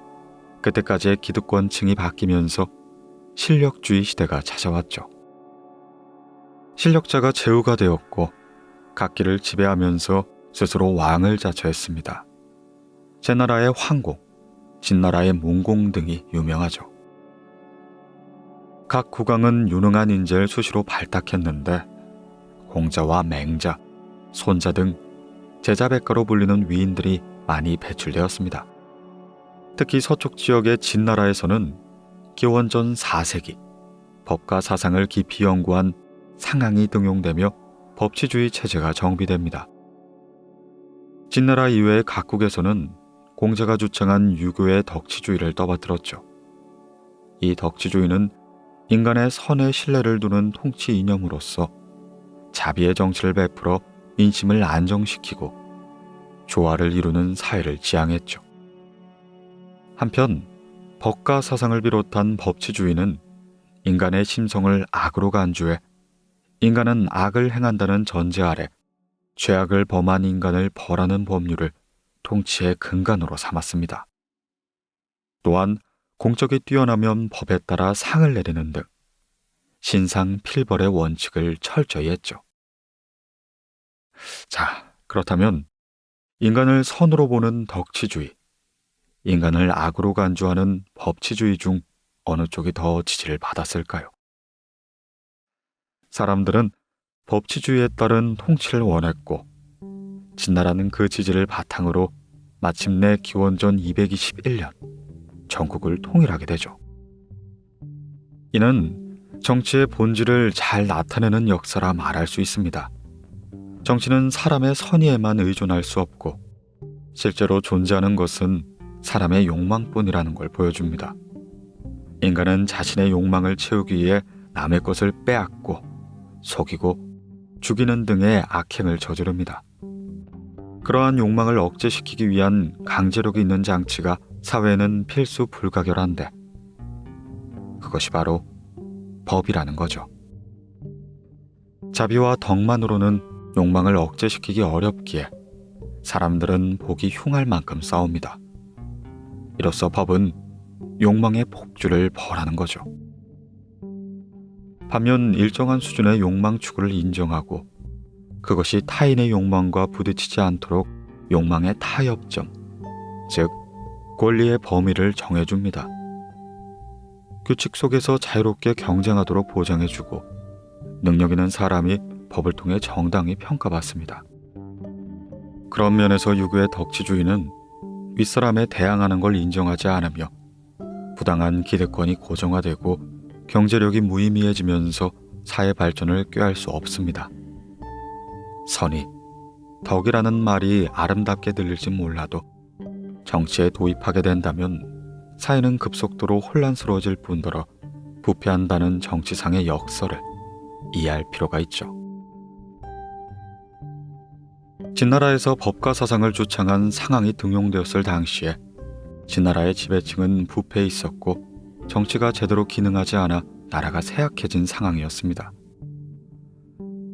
그때까지의 기득권층이 바뀌면서 실력주의 시대가 찾아왔죠. 실력자가 제후가 되었고 각기를 지배하면서 스스로 왕을 자처했습니다. 제나라의 황공, 진나라의 문공 등이 유명하죠. 각 국왕은 유능한 인재를 수시로 발탁했는데 공자와 맹자, 손자 등 제자백가로 불리는 위인들이 많이 배출되었습니다. 특히 서쪽 지역의 진나라에서는 기원전 4세기 법과 사상을 깊이 연구한 상항이 등용되며 법치주의 체제가 정비됩니다. 진나라 이외의 각국에서는 공자가 주창한 유교의 덕치주의를 떠받들었죠. 이 덕치주의는 인간의 선에 신뢰를 두는 통치 이념으로서 자비의 정치를 베풀어 민심을 안정시키고 조화를 이루는 사회를 지향했죠. 한편 법가 사상을 비롯한 법치주의는 인간의 심성을 악으로 간주해 인간은 악을 행한다는 전제 아래 죄악을 범한 인간을 벌하는 법률을 통치의 근간으로 삼았습니다. 또한 공적이 뛰어나면 법에 따라 상을 내리는 등 신상 필벌의 원칙을 철저히 했죠. 자, 그렇다면 인간을 선으로 보는 덕치주의, 인간을 악으로 간주하는 법치주의 중 어느 쪽이 더 지지를 받았을까요? 사람들은 법치주의에 따른 통치를 원했고 진나라는 그 지지를 바탕으로 마침내 기원전 221년 전국을 통일하게 되죠. 이는 정치의 본질을 잘 나타내는 역사라 말할 수 있습니다. 정치는 사람의 선의에만 의존할 수 없고 실제로 존재하는 것은 사람의 욕망뿐이라는 걸 보여줍니다. 인간은 자신의 욕망을 채우기 위해 남의 것을 빼앗고 속이고 죽이는 등의 악행을 저지릅니다. 그러한 욕망을 억제시키기 위한 강제력이 있는 장치가 사회에는 필수 불가결한데 그것이 바로 법이라는 거죠. 자비와 덕만으로는 욕망을 억제시키기 어렵기에 사람들은 보기 흉할 만큼 싸웁니다. 이로써 법은 욕망의 폭주를 벌하는 거죠. 반면 일정한 수준의 욕망 추구를 인정하고 그것이 타인의 욕망과 부딪히지 않도록 욕망의 타협점, 즉 권리의 범위를 정해줍니다. 규칙 속에서 자유롭게 경쟁하도록 보장해주고 능력 있는 사람이 법을 통해 정당히 평가받습니다. 그런 면에서 유교의 덕치주의는 윗사람에 대항하는 걸 인정하지 않으며 부당한 기득권이 고정화되고 경제력이 무의미해지면서 사회 발전을 꾀할 수 없습니다. 선의, 덕이라는 말이 아름답게 들릴지 몰라도 정치에 도입하게 된다면 사회는 급속도로 혼란스러워질 뿐더러 부패한다는 정치상의 역설을 이해할 필요가 있죠. 진나라에서 법과 사상을 주창한 상항이 등용되었을 당시에 진나라의 지배층은 부패해 있었고 정치가 제대로 기능하지 않아 나라가 쇠약해진 상황이었습니다.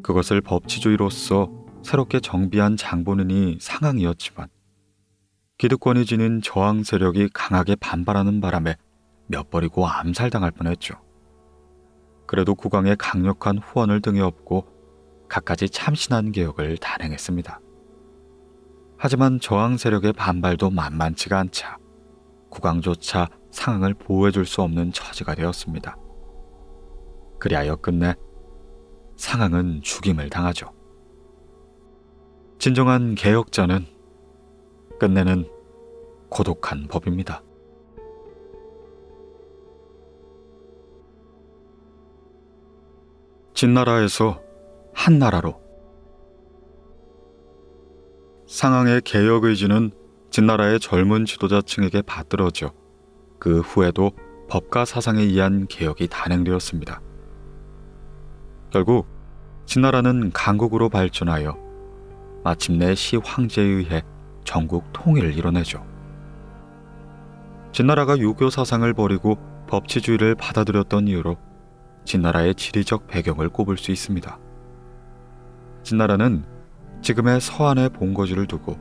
그것을 법치주의로서 새롭게 정비한 장본인이 상항이었지만 기득권이 지닌 저항 세력이 강하게 반발하는 바람에 몇 버리고 암살당할 뻔했죠. 그래도 국왕의 강력한 후원을 등에 업고 갖가지 참신한 개혁을 단행했습니다. 하지만 저항 세력의 반발도 만만치가 않자 국왕조차 상황을 보호해줄 수 없는 처지가 되었습니다. 그리하여 끝내 상황은 죽임을 당하죠. 진정한 개혁자는 끝내는 고독한 법입니다. 진나라에서 한나라로. 상항의 개혁 의지는 진나라의 젊은 지도자층에게 받들어져 그 후에도 법과 사상에 의한 개혁이 단행되었습니다. 결국 진나라는 강국으로 발전하여 마침내 시황제에 의해 전국 통일을 이뤄내죠. 진나라가 유교 사상을 버리고 법치주의를 받아들였던 이유로 진나라의 지리적 배경을 꼽을 수 있습니다. 진나라는 지금의 서안의 본거지를 두고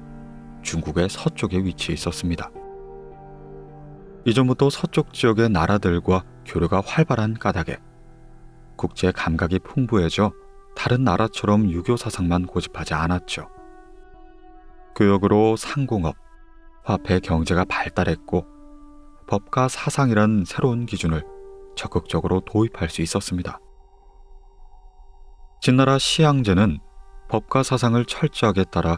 중국의 서쪽에 위치해 있었습니다. 이전부터 서쪽 지역의 나라들과 교류가 활발한 까닭에 국제 감각이 풍부해져 다른 나라처럼 유교 사상만 고집하지 않았죠. 교역으로 상공업, 화폐 경제가 발달했고 법과 사상이란 새로운 기준을 적극적으로 도입할 수 있었습니다. 진나라 시황제는 법과 사상을 철저하게 따라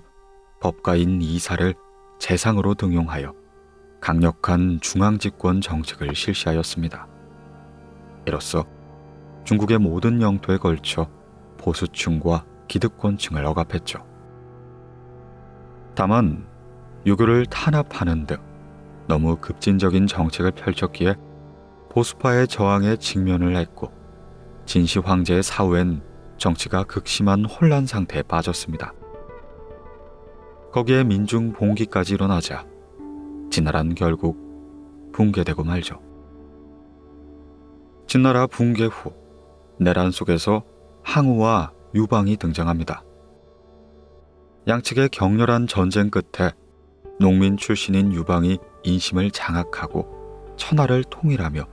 법가인 이사를 재상으로 등용하여 강력한 중앙집권 정책을 실시하였습니다. 이로써 중국의 모든 영토에 걸쳐 보수층과 기득권층을 억압했죠. 다만 유교를 탄압하는 등 너무 급진적인 정책을 펼쳤기에 보수파의 저항에 직면을 했고 진시 황제의 사후엔 정치가 극심한 혼란 상태에 빠졌습니다. 거기에 민중 봉기까지 일어나자 진나라는 결국 붕괴되고 말죠. 진나라 붕괴 후 내란 속에서 항우와 유방이 등장합니다. 양측의 격렬한 전쟁 끝에 농민 출신인 유방이 인심을 장악하고 천하를 통일하며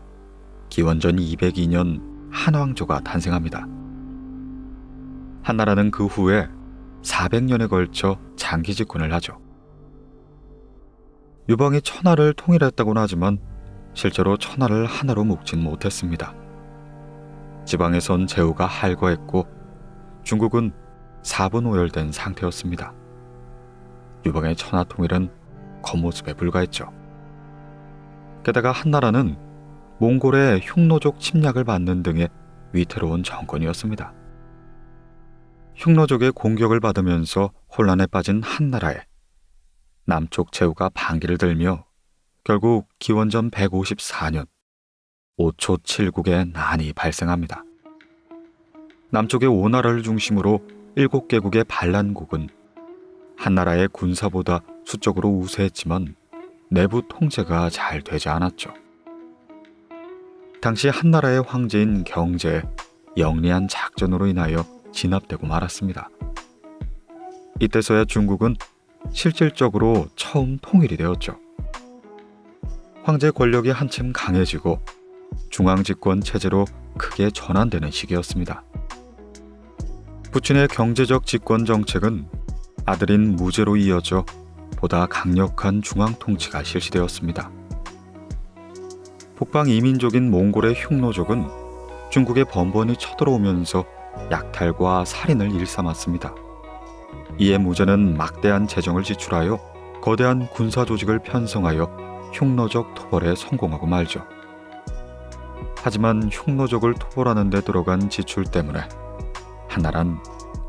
기원전 202년 한왕조가 탄생합니다. 한나라는 그 후에 400년에 걸쳐 장기 집권을 하죠. 유방이 천하를 통일했다고는 하지만 실제로 천하를 하나로 묶진 못했습니다. 지방에선 제후가 할거했고 중국은 4분 오열된 상태였습니다. 유방의 천하 통일은 겉모습에 불과했죠. 게다가 한나라는 몽골의 흉노족 침략을 받는 등의 위태로운 정권이었습니다. 흉노족의 공격을 받으면서 혼란에 빠진 한나라에 남쪽 제후가 반기를 들며 결국 기원전 154년 5초 7국의 난이 발생합니다. 남쪽의 5나라를 중심으로 7개국의 반란국은 한나라의 군사보다 수적으로 우세했지만 내부 통제가 잘 되지 않았죠. 당시 한나라의 황제인 경제의 영리한 작전으로 인하여 진압되고 말았습니다. 이때서야 중국은 실질적으로 처음 통일이 되었죠. 황제 권력이 한층 강해지고 중앙집권 체제로 크게 전환되는 시기였습니다. 부친의 경제적 집권 정책은 아들인 무제로 이어져 보다 강력한 중앙 통치가 실시되었습니다. 북방 이민족인 몽골의 흉노족은 중국에 번번이 쳐들어오면서 약탈과 살인을 일삼았습니다. 이에 무제는 막대한 재정을 지출하여 거대한 군사 조직을 편성하여 흉노적 토벌에 성공하고 말죠. 하지만 흉노족을 토벌하는 데 들어간 지출 때문에 한나라는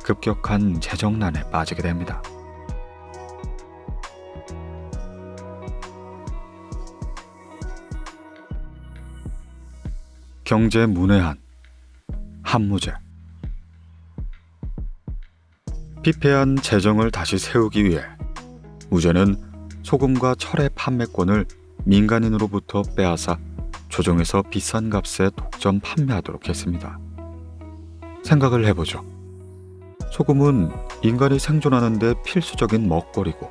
급격한 재정난에 빠지게 됩니다. 경제 문외한 한무제. 피폐한 재정을 다시 세우기 위해 무제는 소금과 철의 판매권을 민간인으로부터 빼앗아 조정에서 비싼 값에 독점 판매하도록 했습니다. 생각을 해보죠. 소금은 인간이 생존하는 데 필수적인 먹거리고,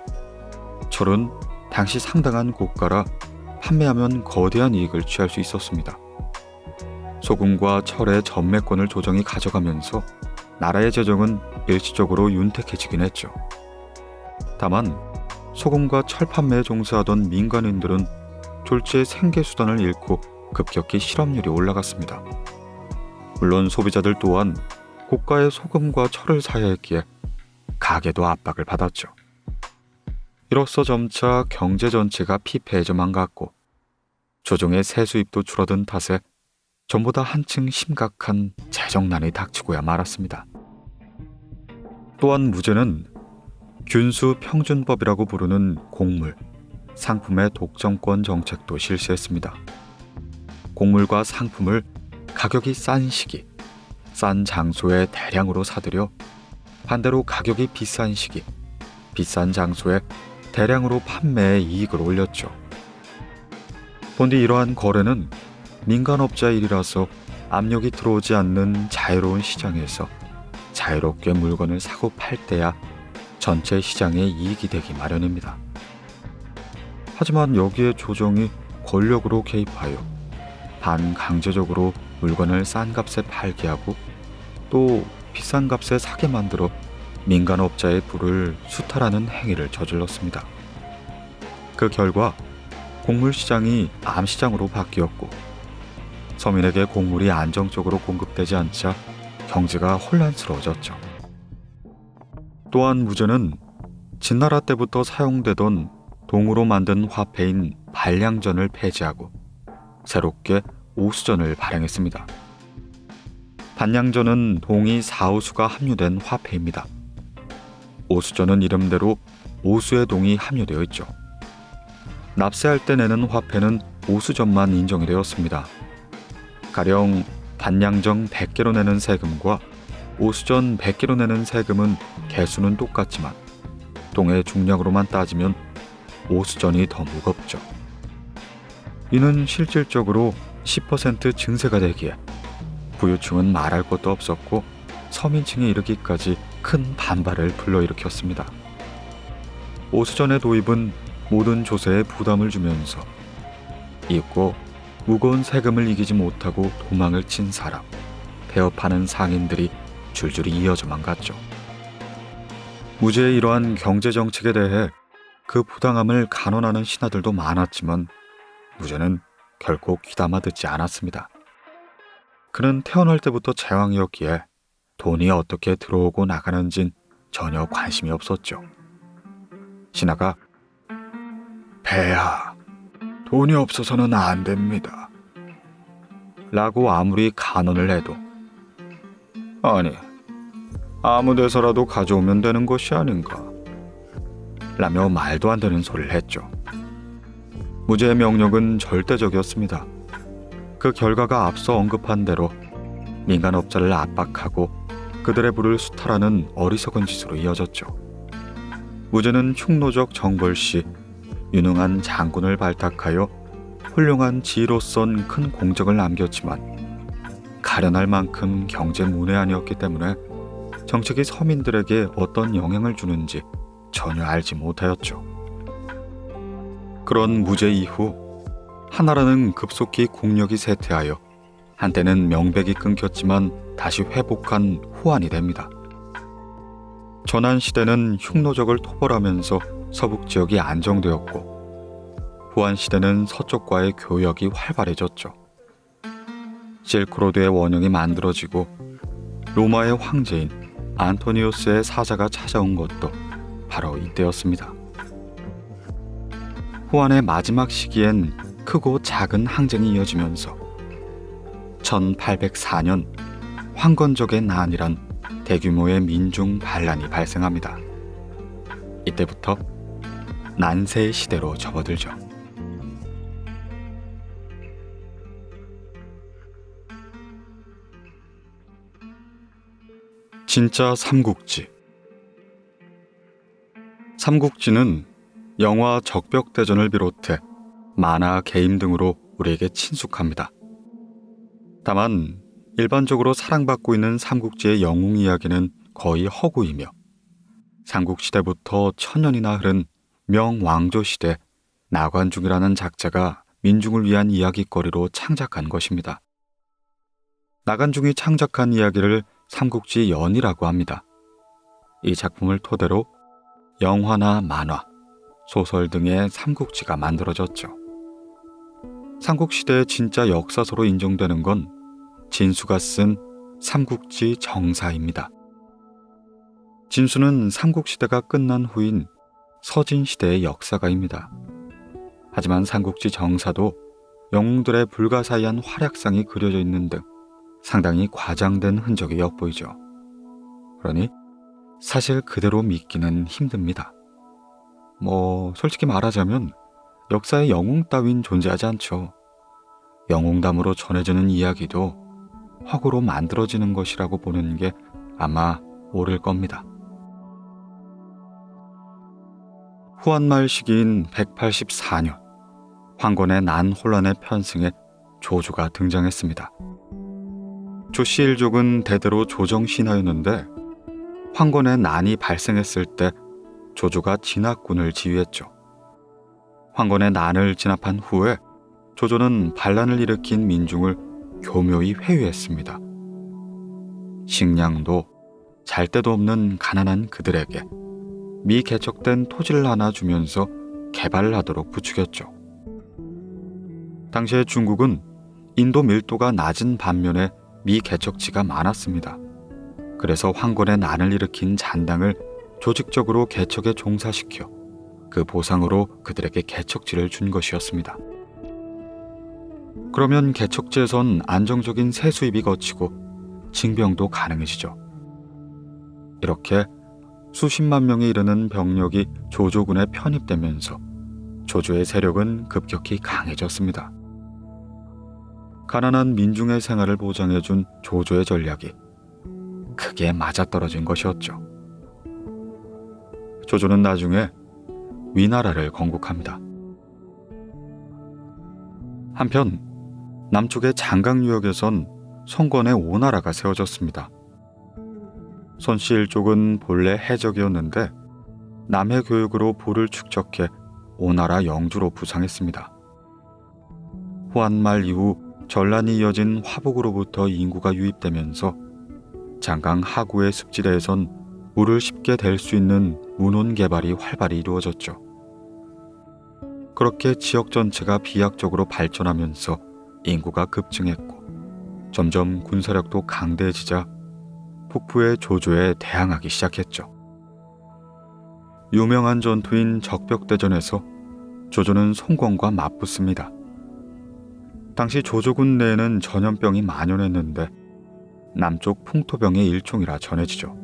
철은 당시 상당한 고가라 판매하면 거대한 이익을 취할 수 있었습니다. 소금과 철의 전매권을 조정이 가져가면서 나라의 재정은 일시적으로 윤택해지긴 했죠. 다만 소금과 철 판매에 종사하던 민간인들은 졸지에 생계수단을 잃고 급격히 실업률이 올라갔습니다. 물론 소비자들 또한 고가의 소금과 철을 사야 했기에 가게도 압박을 받았죠. 이로써 점차 경제 전체가 피폐해져만 갔고, 조정의 세수입도 줄어든 탓에 전보다 한층 심각한 재정난이 닥치고야 말았습니다. 또한 무제는 균수 평준법이라고 부르는 곡물, 상품의 독점권 정책도 실시했습니다. 곡물과 상품을 가격이 싼 시기, 싼 장소에 대량으로 사들여 반대로 가격이 비싼 시기, 비싼 장소에 대량으로 판매해 이익을 올렸죠. 본디 이러한 거래는 민간업자의 일이라서 압력이 들어오지 않는 자유로운 시장에서 자유롭게 물건을 사고 팔 때야 전체 시장에 이익이 되기 마련입니다. 하지만 여기에 조정이 권력으로 개입하여 반강제적으로 물건을 싼 값에 팔게 하고 또 비싼 값에 사게 만들어 민간업자의 부를 수탈하는 행위를 저질렀습니다. 그 결과 곡물시장이 암시장으로 바뀌었고, 서민에게 곡물이 안정적으로 공급되지 않자 경제가 혼란스러워졌죠. 또한 무제는 진나라 때부터 사용되던 동으로 만든 화폐인 반량전을 폐지하고 새롭게 오수전을 발행했습니다. 반량전은 동이 4오수가 함유된 화폐입니다. 오수전은 이름대로 오수의 동이 함유되어 있죠. 납세할 때 내는 화폐는 오수전만 인정이 되었습니다. 가령 반량정 100개로 내는 세금과 오수전 100개로 내는 세금은 개수는 똑같지만 동의 중량으로만 따지면 오수전이 더 무겁죠. 이는 실질적으로 10% 증세가 되기에 부유층은 말할 것도 없었고 서민층에 이르기까지 큰 반발을 불러일으켰습니다. 오수전의 도입은 모든 조세에 부담을 주면서 이윽고 무거운 세금을 이기지 못하고 도망을 친 사람, 폐업하는 상인들이 줄줄이 이어져만 갔죠. 무제의 이러한 경제정책에 대해 그 부당함을 간언하는 신하들도 많았지만 무제는 결코 귀담아 듣지 않았습니다. 그는 태어날 때부터 제왕이었기에 돈이 어떻게 들어오고 나가는진 전혀 관심이 없었죠. 신하가 폐하, 돈이 없어서는 안 됩니다 라고 아무리 간언을 해도 아니, 아무 데서라도 가져오면 되는 것이 아닌가 라며 말도 안 되는 소리를 했죠. 무제의 명령은 절대적이었습니다. 그 결과가 앞서 언급한 대로 민간업자를 압박하고 그들의 부를 수탈하는 어리석은 짓으로 이어졌죠. 무제는 흉노적 정벌 시 유능한 장군을 발탁하여 훌륭한 지휘로선 큰 공적을 남겼지만 가련할 만큼 경제 문외한이었기 때문에 정책이 서민들에게 어떤 영향을 주는지 전혀 알지 못하였죠. 그런 무제 이후 한나라는 급속히 국력이 쇠퇴하여 한때는 명백이 끊겼지만 다시 회복한 후한이 됩니다. 전한 시대는 흉노적을 토벌하면서 서북 지역이 안정되었고 후한 시대는 서쪽과의 교역이 활발해졌죠. 실크로드의 원형이 만들어지고 로마의 황제인 안토니우스의 사자가 찾아온 것도 바로 이때였습니다. 후한의 마지막 시기엔 크고 작은 항쟁이 이어지면서 1804년 황건적의 난이란 대규모의 민중 반란이 발생합니다. 이때부터 난세의 시대로 접어들죠. 진짜 삼국지. 삼국지는 영화 적벽대전을 비롯해 만화, 게임 등으로 우리에게 친숙합니다. 다만 일반적으로 사랑받고 있는 삼국지의 영웅 이야기는 거의 허구이며 삼국시대부터 천년이나 흐른 명왕조시대 나관중이라는 작자가 민중을 위한 이야기거리로 창작한 것입니다. 나관중이 창작한 이야기를 삼국지 연이라고 합니다. 이 작품을 토대로 영화나 만화, 소설 등의 삼국지가 만들어졌죠. 삼국시대의 진짜 역사서로 인정되는 건 진수가 쓴 삼국지 정사입니다. 진수는 삼국시대가 끝난 후인 서진시대의 역사가입니다. 하지만 삼국지 정사도 영웅들의 불가사의한 활약상이 그려져 있는 등 상당히 과장된 흔적이 엿보이죠. 그러니 사실 그대로 믿기는 힘듭니다. 솔직히 말하자면 역사에 영웅 따윈 존재하지 않죠. 영웅담으로 전해지는 이야기도 허구로 만들어지는 것이라고 보는 게 아마 옳을 겁니다. 후한말 시기인 184년, 황건의 난 혼란의 편승에 조조가 등장했습니다. 조씨 일족은 대대로 조정 신하였는데 황건의 난이 발생했을 때 조조가 진압군을 지휘했죠. 황건의 난을 진압한 후에 조조는 반란을 일으킨 민중을 교묘히 회유했습니다. 식량도 잘 데도 없는 가난한 그들에게 미개척된 토지를 하나 주면서 개발을 하도록 부추겼죠. 당시에 중국은 인도 밀도가 낮은 반면에 미개척지가 많았습니다. 그래서 황건의 난을 일으킨 잔당을 조직적으로 개척에 종사시켜 그 보상으로 그들에게 개척지를 준 것이었습니다. 그러면 개척지에선 안정적인 세수입이 거치고 징병도 가능해지죠. 이렇게 수십만 명에 이르는 병력이 조조군에 편입되면서 조조의 세력은 급격히 강해졌습니다. 가난한 민중의 생활을 보장해준 조조의 전략이 크게 맞아떨어진 것이었죠. 조조는 나중에 위나라를 건국합니다. 한편 남쪽의 장강유역에선 송건의 오나라가 세워졌습니다. 손씨 일족은 본래 해적이었는데 남해 교육으로 부를 축적해 오나라 영주로 부상했습니다. 후한말 이후 전란이 이어진 화북으로부터 인구가 유입되면서 장강 하구의 습지대에선 물을 쉽게 댈 수 있는 운혼 개발이 활발히 이루어졌죠. 그렇게 지역 전체가 비약적으로 발전하면서 인구가 급증했고 점점 군사력도 강대해지자 북부의 조조에 대항하기 시작했죠. 유명한 전투인 적벽대전에서 조조는 송건과 맞붙습니다. 당시 조조군 내에는 전염병이 만연했는데 남쪽 풍토병의 일종이라 전해지죠.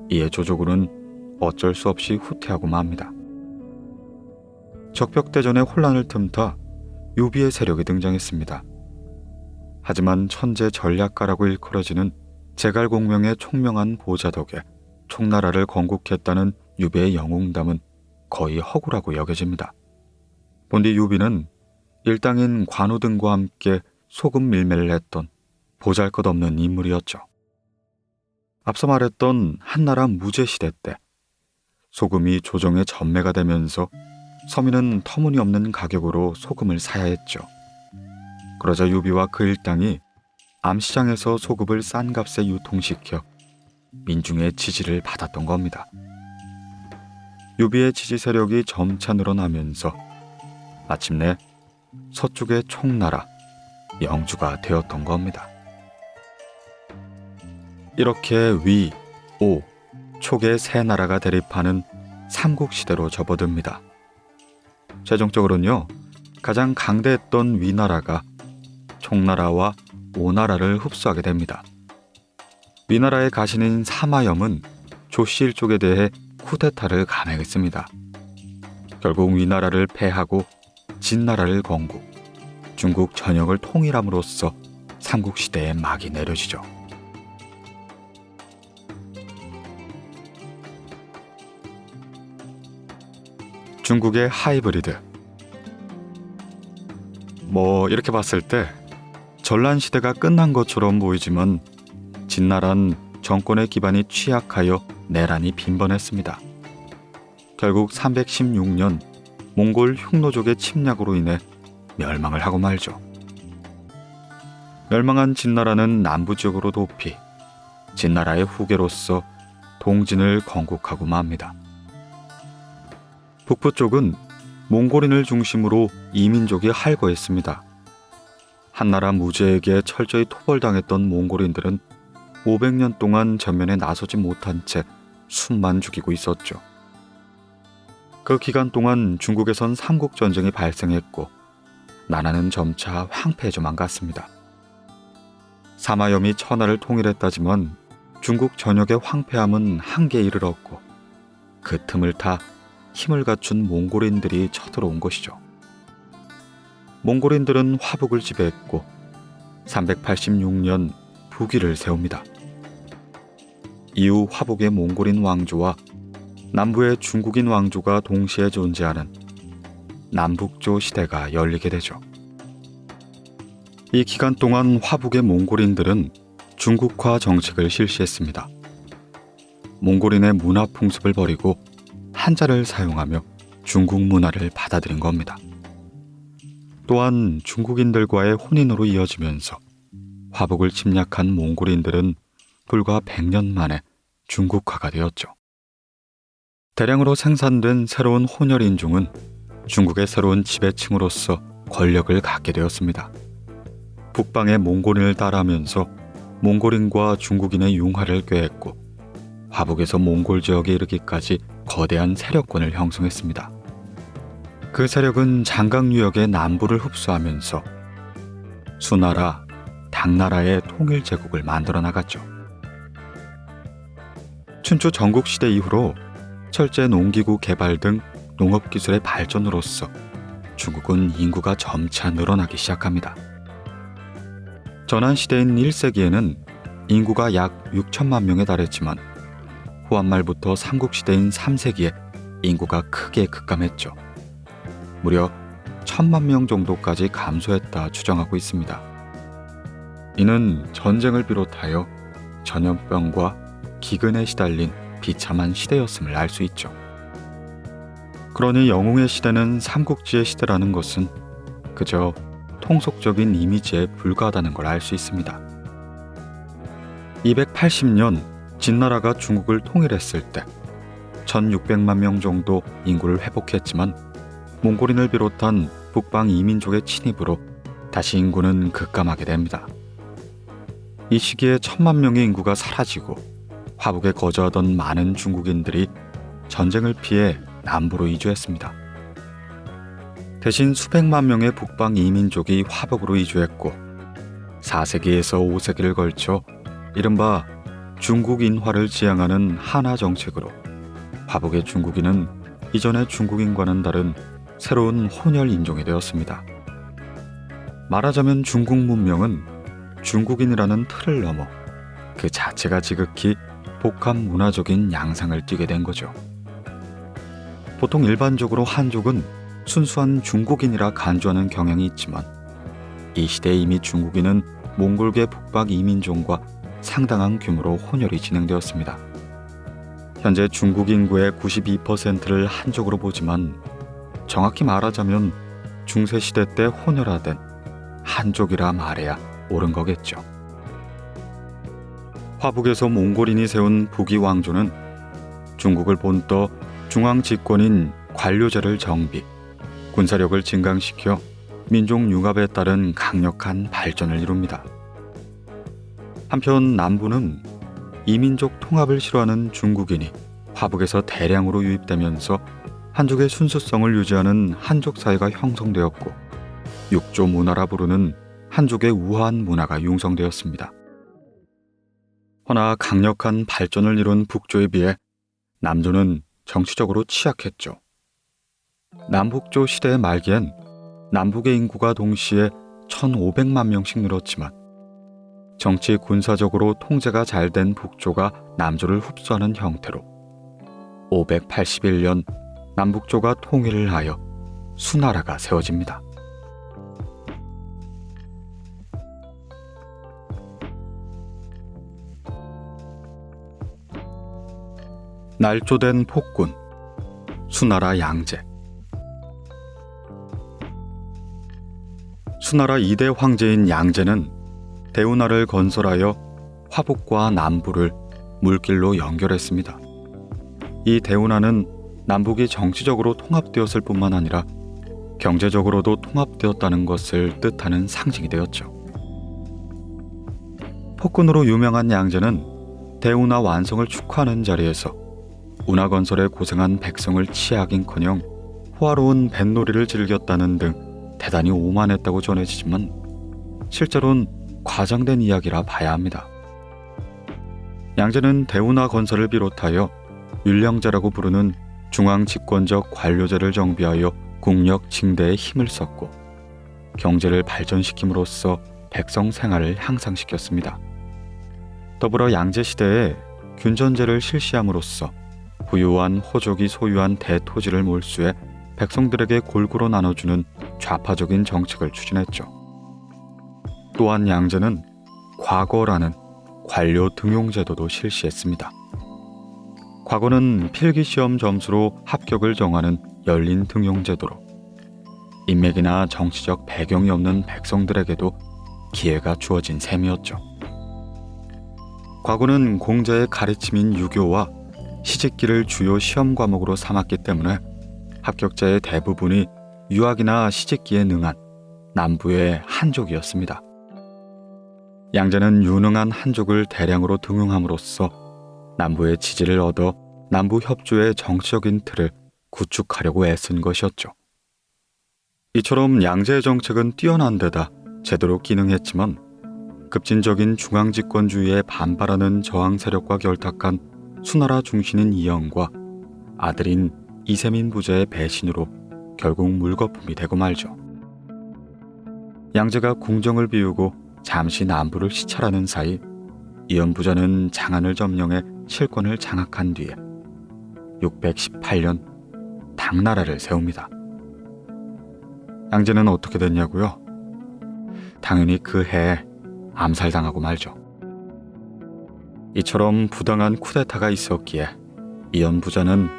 이에 조조군은 어쩔 수 없이 후퇴하고 맙니다. 적벽대전의 혼란을 틈타 유비의 세력이 등장했습니다. 하지만 천재 전략가라고 일컬어지는 제갈공명의 총명한 보자 덕에 총나라를 건국했다는 유비의 영웅담은 거의 허구라고 여겨집니다. 본디 유비는 일당인 관우 등과 함께 소금 밀매를 했던 보잘것없는 인물이었죠. 앞서 말했던 한나라 무제시대 때 소금이 조정의 전매가 되면서 서민은 터무니없는 가격으로 소금을 사야 했죠. 그러자 유비와 그 일당이 암시장에서 소금을 싼 값에 유통시켜 민중의 지지를 받았던 겁니다. 유비의 지지 세력이 점차 늘어나면서 마침내 서쪽의 총나라 영주가 되었던 겁니다. 이렇게 위, 5. 초기의 세 나라가 대립하는 삼국시대로 접어듭니다. 최종적으로는요, 가장 강대했던 위나라가 총나라와 오나라를 흡수하게 됩니다. 위나라의 가신인 사마염은 조씨 일족에 대해 쿠데타를 감행했습니다. 결국 위나라를 패하고 진나라를 건국, 중국 전역을 통일함으로써 삼국시대의 막이 내려지죠. 중국의 하이브리드. 이렇게 봤을 때 전란시대가 끝난 것처럼 보이지만 진나라는 정권의 기반이 취약하여 내란이 빈번했습니다. 결국 316년 몽골 흉노족의 침략으로 인해 멸망을 하고 말죠. 멸망한 진나라는 남부 지역으로 도피, 진나라의 후계로서 동진을 건국하고 맙니다. 북부 쪽은 몽골인을 중심으로 이민족이 할거했습니다. 한나라 무제에게 철저히 토벌당했던 몽골인들은 500년 동안 전면에 나서지 못한 채 숨만 죽이고 있었죠. 그 기간 동안 중국에선 삼국전쟁이 발생했고 나라는 점차 황폐해져만 갔습니다. 사마염이 천하를 통일했다지만 중국 전역의 황폐함은 한계에 이르렀고 그 틈을 타 힘을 갖춘 몽골인들이 쳐들어온 것이죠. 몽골인들은 화북을 지배했고 386년 부기를 세웁니다. 이후 화북의 몽골인 왕조와 남부의 중국인 왕조가 동시에 존재하는 남북조 시대가 열리게 되죠. 이 기간 동안 화북의 몽골인들은 중국화 정책을 실시했습니다. 몽골인의 문화 풍습을 버리고 한자를 사용하며 중국 문화를 받아들인 겁니다. 또한 중국인들과의 혼인으로 이어지면서 화북을 침략한 몽골인들은 불과 100년 만에 중국화가 되었죠. 대량으로 생산된 새로운 혼혈 인종은 중국의 새로운 지배층으로서 권력을 갖게 되었습니다. 북방의 몽골인을 따라하면서 몽골인과 중국인의 융화를 꾀했고 화북에서 몽골 지역에 이르기까지 거대한 세력권을 형성했습니다. 그 세력은 장강유역의 남부를 흡수하면서 수나라, 당나라의 통일제국을 만들어 나갔죠. 춘추 전국시대 이후로 철제 농기구 개발 등 농업기술의 발전으로서 중국은 인구가 점차 늘어나기 시작합니다. 전환시대인 1세기에는 인구가 약 6천만 명에 달했지만 후한말부터 삼국시대인 3세기에 인구가 크게 급감했죠. 무려 1,000만 명 정도까지 감소했다 추정하고 있습니다. 이는 전쟁을 비롯하여 전염병과 기근에 시달린 비참한 시대였음을 알 수 있죠. 그러니 영웅의 시대는 삼국지의 시대라는 것은 그저 통속적인 이미지에 불과하다는 걸 알 수 있습니다. 280년 진나라가 중국을 통일했을 때 1600만 명 정도 인구를 회복했지만 몽골인을 비롯한 북방 이민족의 침입으로 다시 인구는 급감하게 됩니다. 이 시기에 1000만 명의 인구가 사라지고 화북에 거주하던 많은 중국인들이 전쟁을 피해 남부로 이주했습니다. 대신 수백만 명의 북방 이민족이 화북으로 이주했고 4세기에서 5세기를 걸쳐 이른바 중국인화를 지향하는 한화 정책으로 화북의 중국인은 이전의 중국인과는 다른 새로운 혼혈 인종이 되었습니다. 말하자면 중국 문명은 중국인이라는 틀을 넘어 그 자체가 지극히 복합 문화적인 양상을 띠게 된 거죠. 보통 일반적으로 한족은 순수한 중국인이라 간주하는 경향이 있지만 이 시대에 이미 중국인은 몽골계 북방 이민종과 상당한 규모로 혼혈이 진행되었습니다. 현재 중국 인구의 92%를 한족으로 보지만 정확히 말하자면 중세시대 때 혼혈화된 한족이라 말해야 옳은 거겠죠. 화북에서 몽골인이 세운 부기 왕조는 중국을 본떠 중앙 집권인 관료제를 정비, 군사력을 증강시켜 민족 융합에 따른 강력한 발전을 이룹니다. 한편 남부는 이민족 통합을 싫어하는 중국인이 화북에서 대량으로 유입되면서 한족의 순수성을 유지하는 한족 사회가 형성되었고 육조 문화라 부르는 한족의 우아한 문화가 융성되었습니다. 허나 강력한 발전을 이룬 북조에 비해 남조는 정치적으로 취약했죠. 남북조 시대의 말기엔 남북의 인구가 동시에 1,500만 명씩 늘었지만 정치 군사적으로 통제가 잘 된 북조가 남조를 흡수하는 형태로 581년 남북조가 통일을 하여 수나라가 세워집니다. 날조된 폭군, 수나라 양제. 수나라 2대 황제인 양제는 대운하를 건설하여 화북과 남부를 물길로 연결했습니다. 이 대운하는 남북이 정치적으로 통합되었을 뿐만 아니라 경제적으로도 통합되었다는 것을 뜻하는 상징이 되었죠. 폭군으로 유명한 양제는 대운하 완성을 축하하는 자리에서 운하 건설에 고생한 백성을 치하긴커녕 호화로운 뱃놀이를 즐겼다는 등 대단히 오만했다고 전해지지만 실제로는 과장된 이야기라 봐야 합니다. 양제는 대운하 건설을 비롯하여 율령제라고 부르는 중앙 집권적 관료제를 정비하여 국력 징대에 힘을 썼고 경제를 발전시킴으로써 백성 생활을 향상시켰습니다. 더불어 양제 시대에 균전제를 실시함으로써 부유한 호족이 소유한 대토지를 몰수해 백성들에게 골고루 나눠주는 좌파적인 정책을 추진했죠. 또한 양제는 과거라는 관료 등용제도도 실시했습니다. 과거는 필기시험 점수로 합격을 정하는 열린 등용제도로 인맥이나 정치적 배경이 없는 백성들에게도 기회가 주어진 셈이었죠. 과거는 공자의 가르침인 유교와 시직기를 주요 시험 과목으로 삼았기 때문에 합격자의 대부분이 유학이나 시직기에 능한 남부의 한족이었습니다. 양제는 유능한 한족을 대량으로 등용함으로써 남부의 지지를 얻어 남부 협조의 정치적인 틀을 구축하려고 애쓴 것이었죠. 이처럼 양제의 정책은 뛰어난 데다 제대로 기능했지만 급진적인 중앙집권주의에 반발하는 저항 세력과 결탁한 수나라 중신인 이영과 아들인 이세민 부자의 배신으로 결국 물거품이 되고 말죠. 양제가 궁정을 비우고 잠시 남부를 시찰하는 사이 이연 부자는 장안을 점령해 실권을 장악한 뒤에 618년 당나라를 세웁니다. 양제는 어떻게 됐냐고요? 당연히 그 해에 암살당하고 말죠. 이처럼 부당한 쿠데타가 있었기에 이연 부자는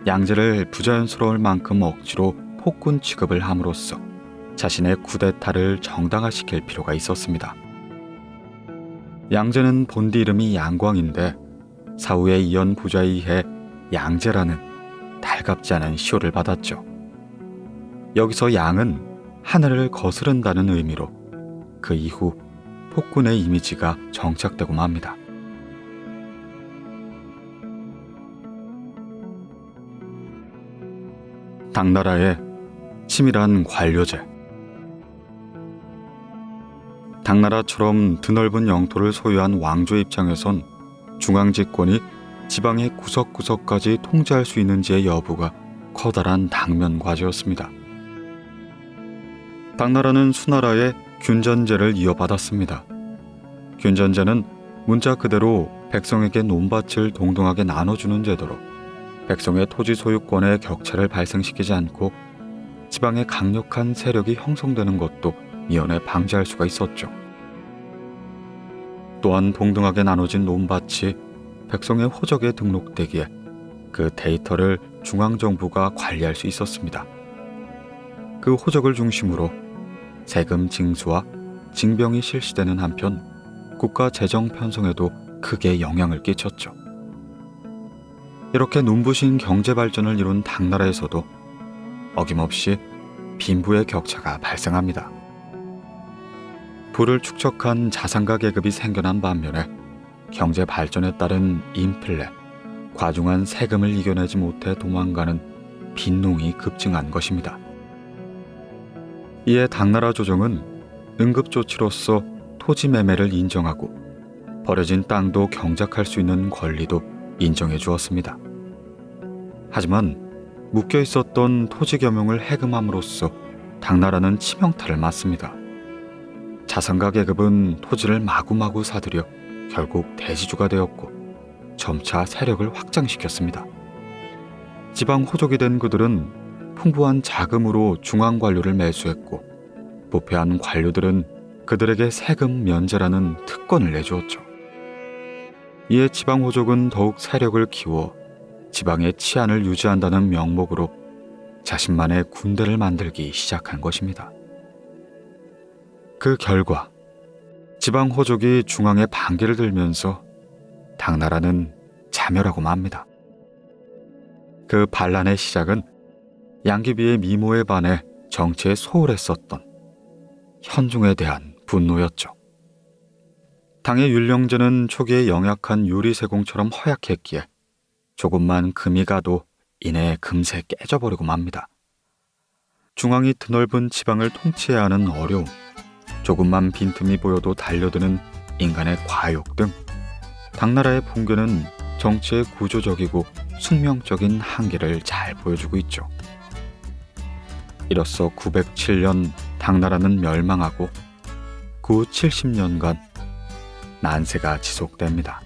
양제를 부자연스러울 만큼 억지로 폭군 취급을 함으로써 자신의 쿠데타를 정당화시킬 필요가 있었습니다. 양제는 본디 이름이 양광인데 사후에 이연 부자에 의해 양제라는 달갑지 않은 시호를 받았죠. 여기서 양은 하늘을 거스른다는 의미로 그 이후 폭군의 이미지가 정착되고 맙니다. 당나라의 치밀한 관료제. 당나라처럼 드넓은 영토를 소유한 왕조 입장에선 중앙집권이 지방의 구석구석까지 통제할 수 있는지의 여부가 커다란 당면 과제였습니다. 당나라는 수나라의 균전제를 이어받았습니다. 균전제는 문자 그대로 백성에게 논밭을 동등하게 나눠주는 제도로 백성의 토지 소유권의 격차를 발생시키지 않고 지방의 강력한 세력이 형성되는 것도 미연에 방지할 수가 있었죠. 또한 동등하게 나눠진 논밭이 백성의 호적에 등록되기에 그 데이터를 중앙정부가 관리할 수 있었습니다. 그 호적을 중심으로 세금 징수와 징병이 실시되는 한편 국가 재정 편성에도 크게 영향을 끼쳤죠. 이렇게 눈부신 경제 발전을 이룬 당나라에서도 어김없이 빈부의 격차가 발생합니다. 부를 축적한 자산가 계급이 생겨난 반면에 경제 발전에 따른 인플레, 과중한 세금을 이겨내지 못해 도망가는 빈농이 급증한 것입니다. 이에 당나라 조정은 응급조치로서 토지 매매를 인정하고 버려진 땅도 경작할 수 있는 권리도 인정해 주었습니다. 하지만 묶여 있었던 토지 겸용을 해금함으로써 당나라는 치명타를 맞습니다. 자산가 계급은 토지를 마구마구 사들여 결국 대지주가 되었고 점차 세력을 확장시켰습니다. 지방 호족이 된 그들은 풍부한 자금으로 중앙 관료를 매수했고 부패한 관료들은 그들에게 세금 면제라는 특권을 내주었죠. 이에 지방 호족은 더욱 세력을 키워 지방의 치안을 유지한다는 명목으로 자신만의 군대를 만들기 시작한 것입니다. 그 결과 지방 호족이 중앙에 반기를 들면서 당나라는 자멸하고 맙니다. 그 반란의 시작은 양귀비의 미모에 반해 정치에 소홀했었던 현종에 대한 분노였죠. 당의 율령제는 초기에 영약한 유리세공처럼 허약했기에 조금만 금이 가도 이내 금세 깨져버리고 맙니다. 중앙이 드넓은 지방을 통치해야 하는 어려움, 조금만 빈틈이 보여도 달려드는 인간의 과욕 등 당나라의 붕괴는 정치의 구조적이고 숙명적인 한계를 잘 보여주고 있죠. 이로써 907년 당나라는 멸망하고 그 후 70년간 난세가 지속됩니다.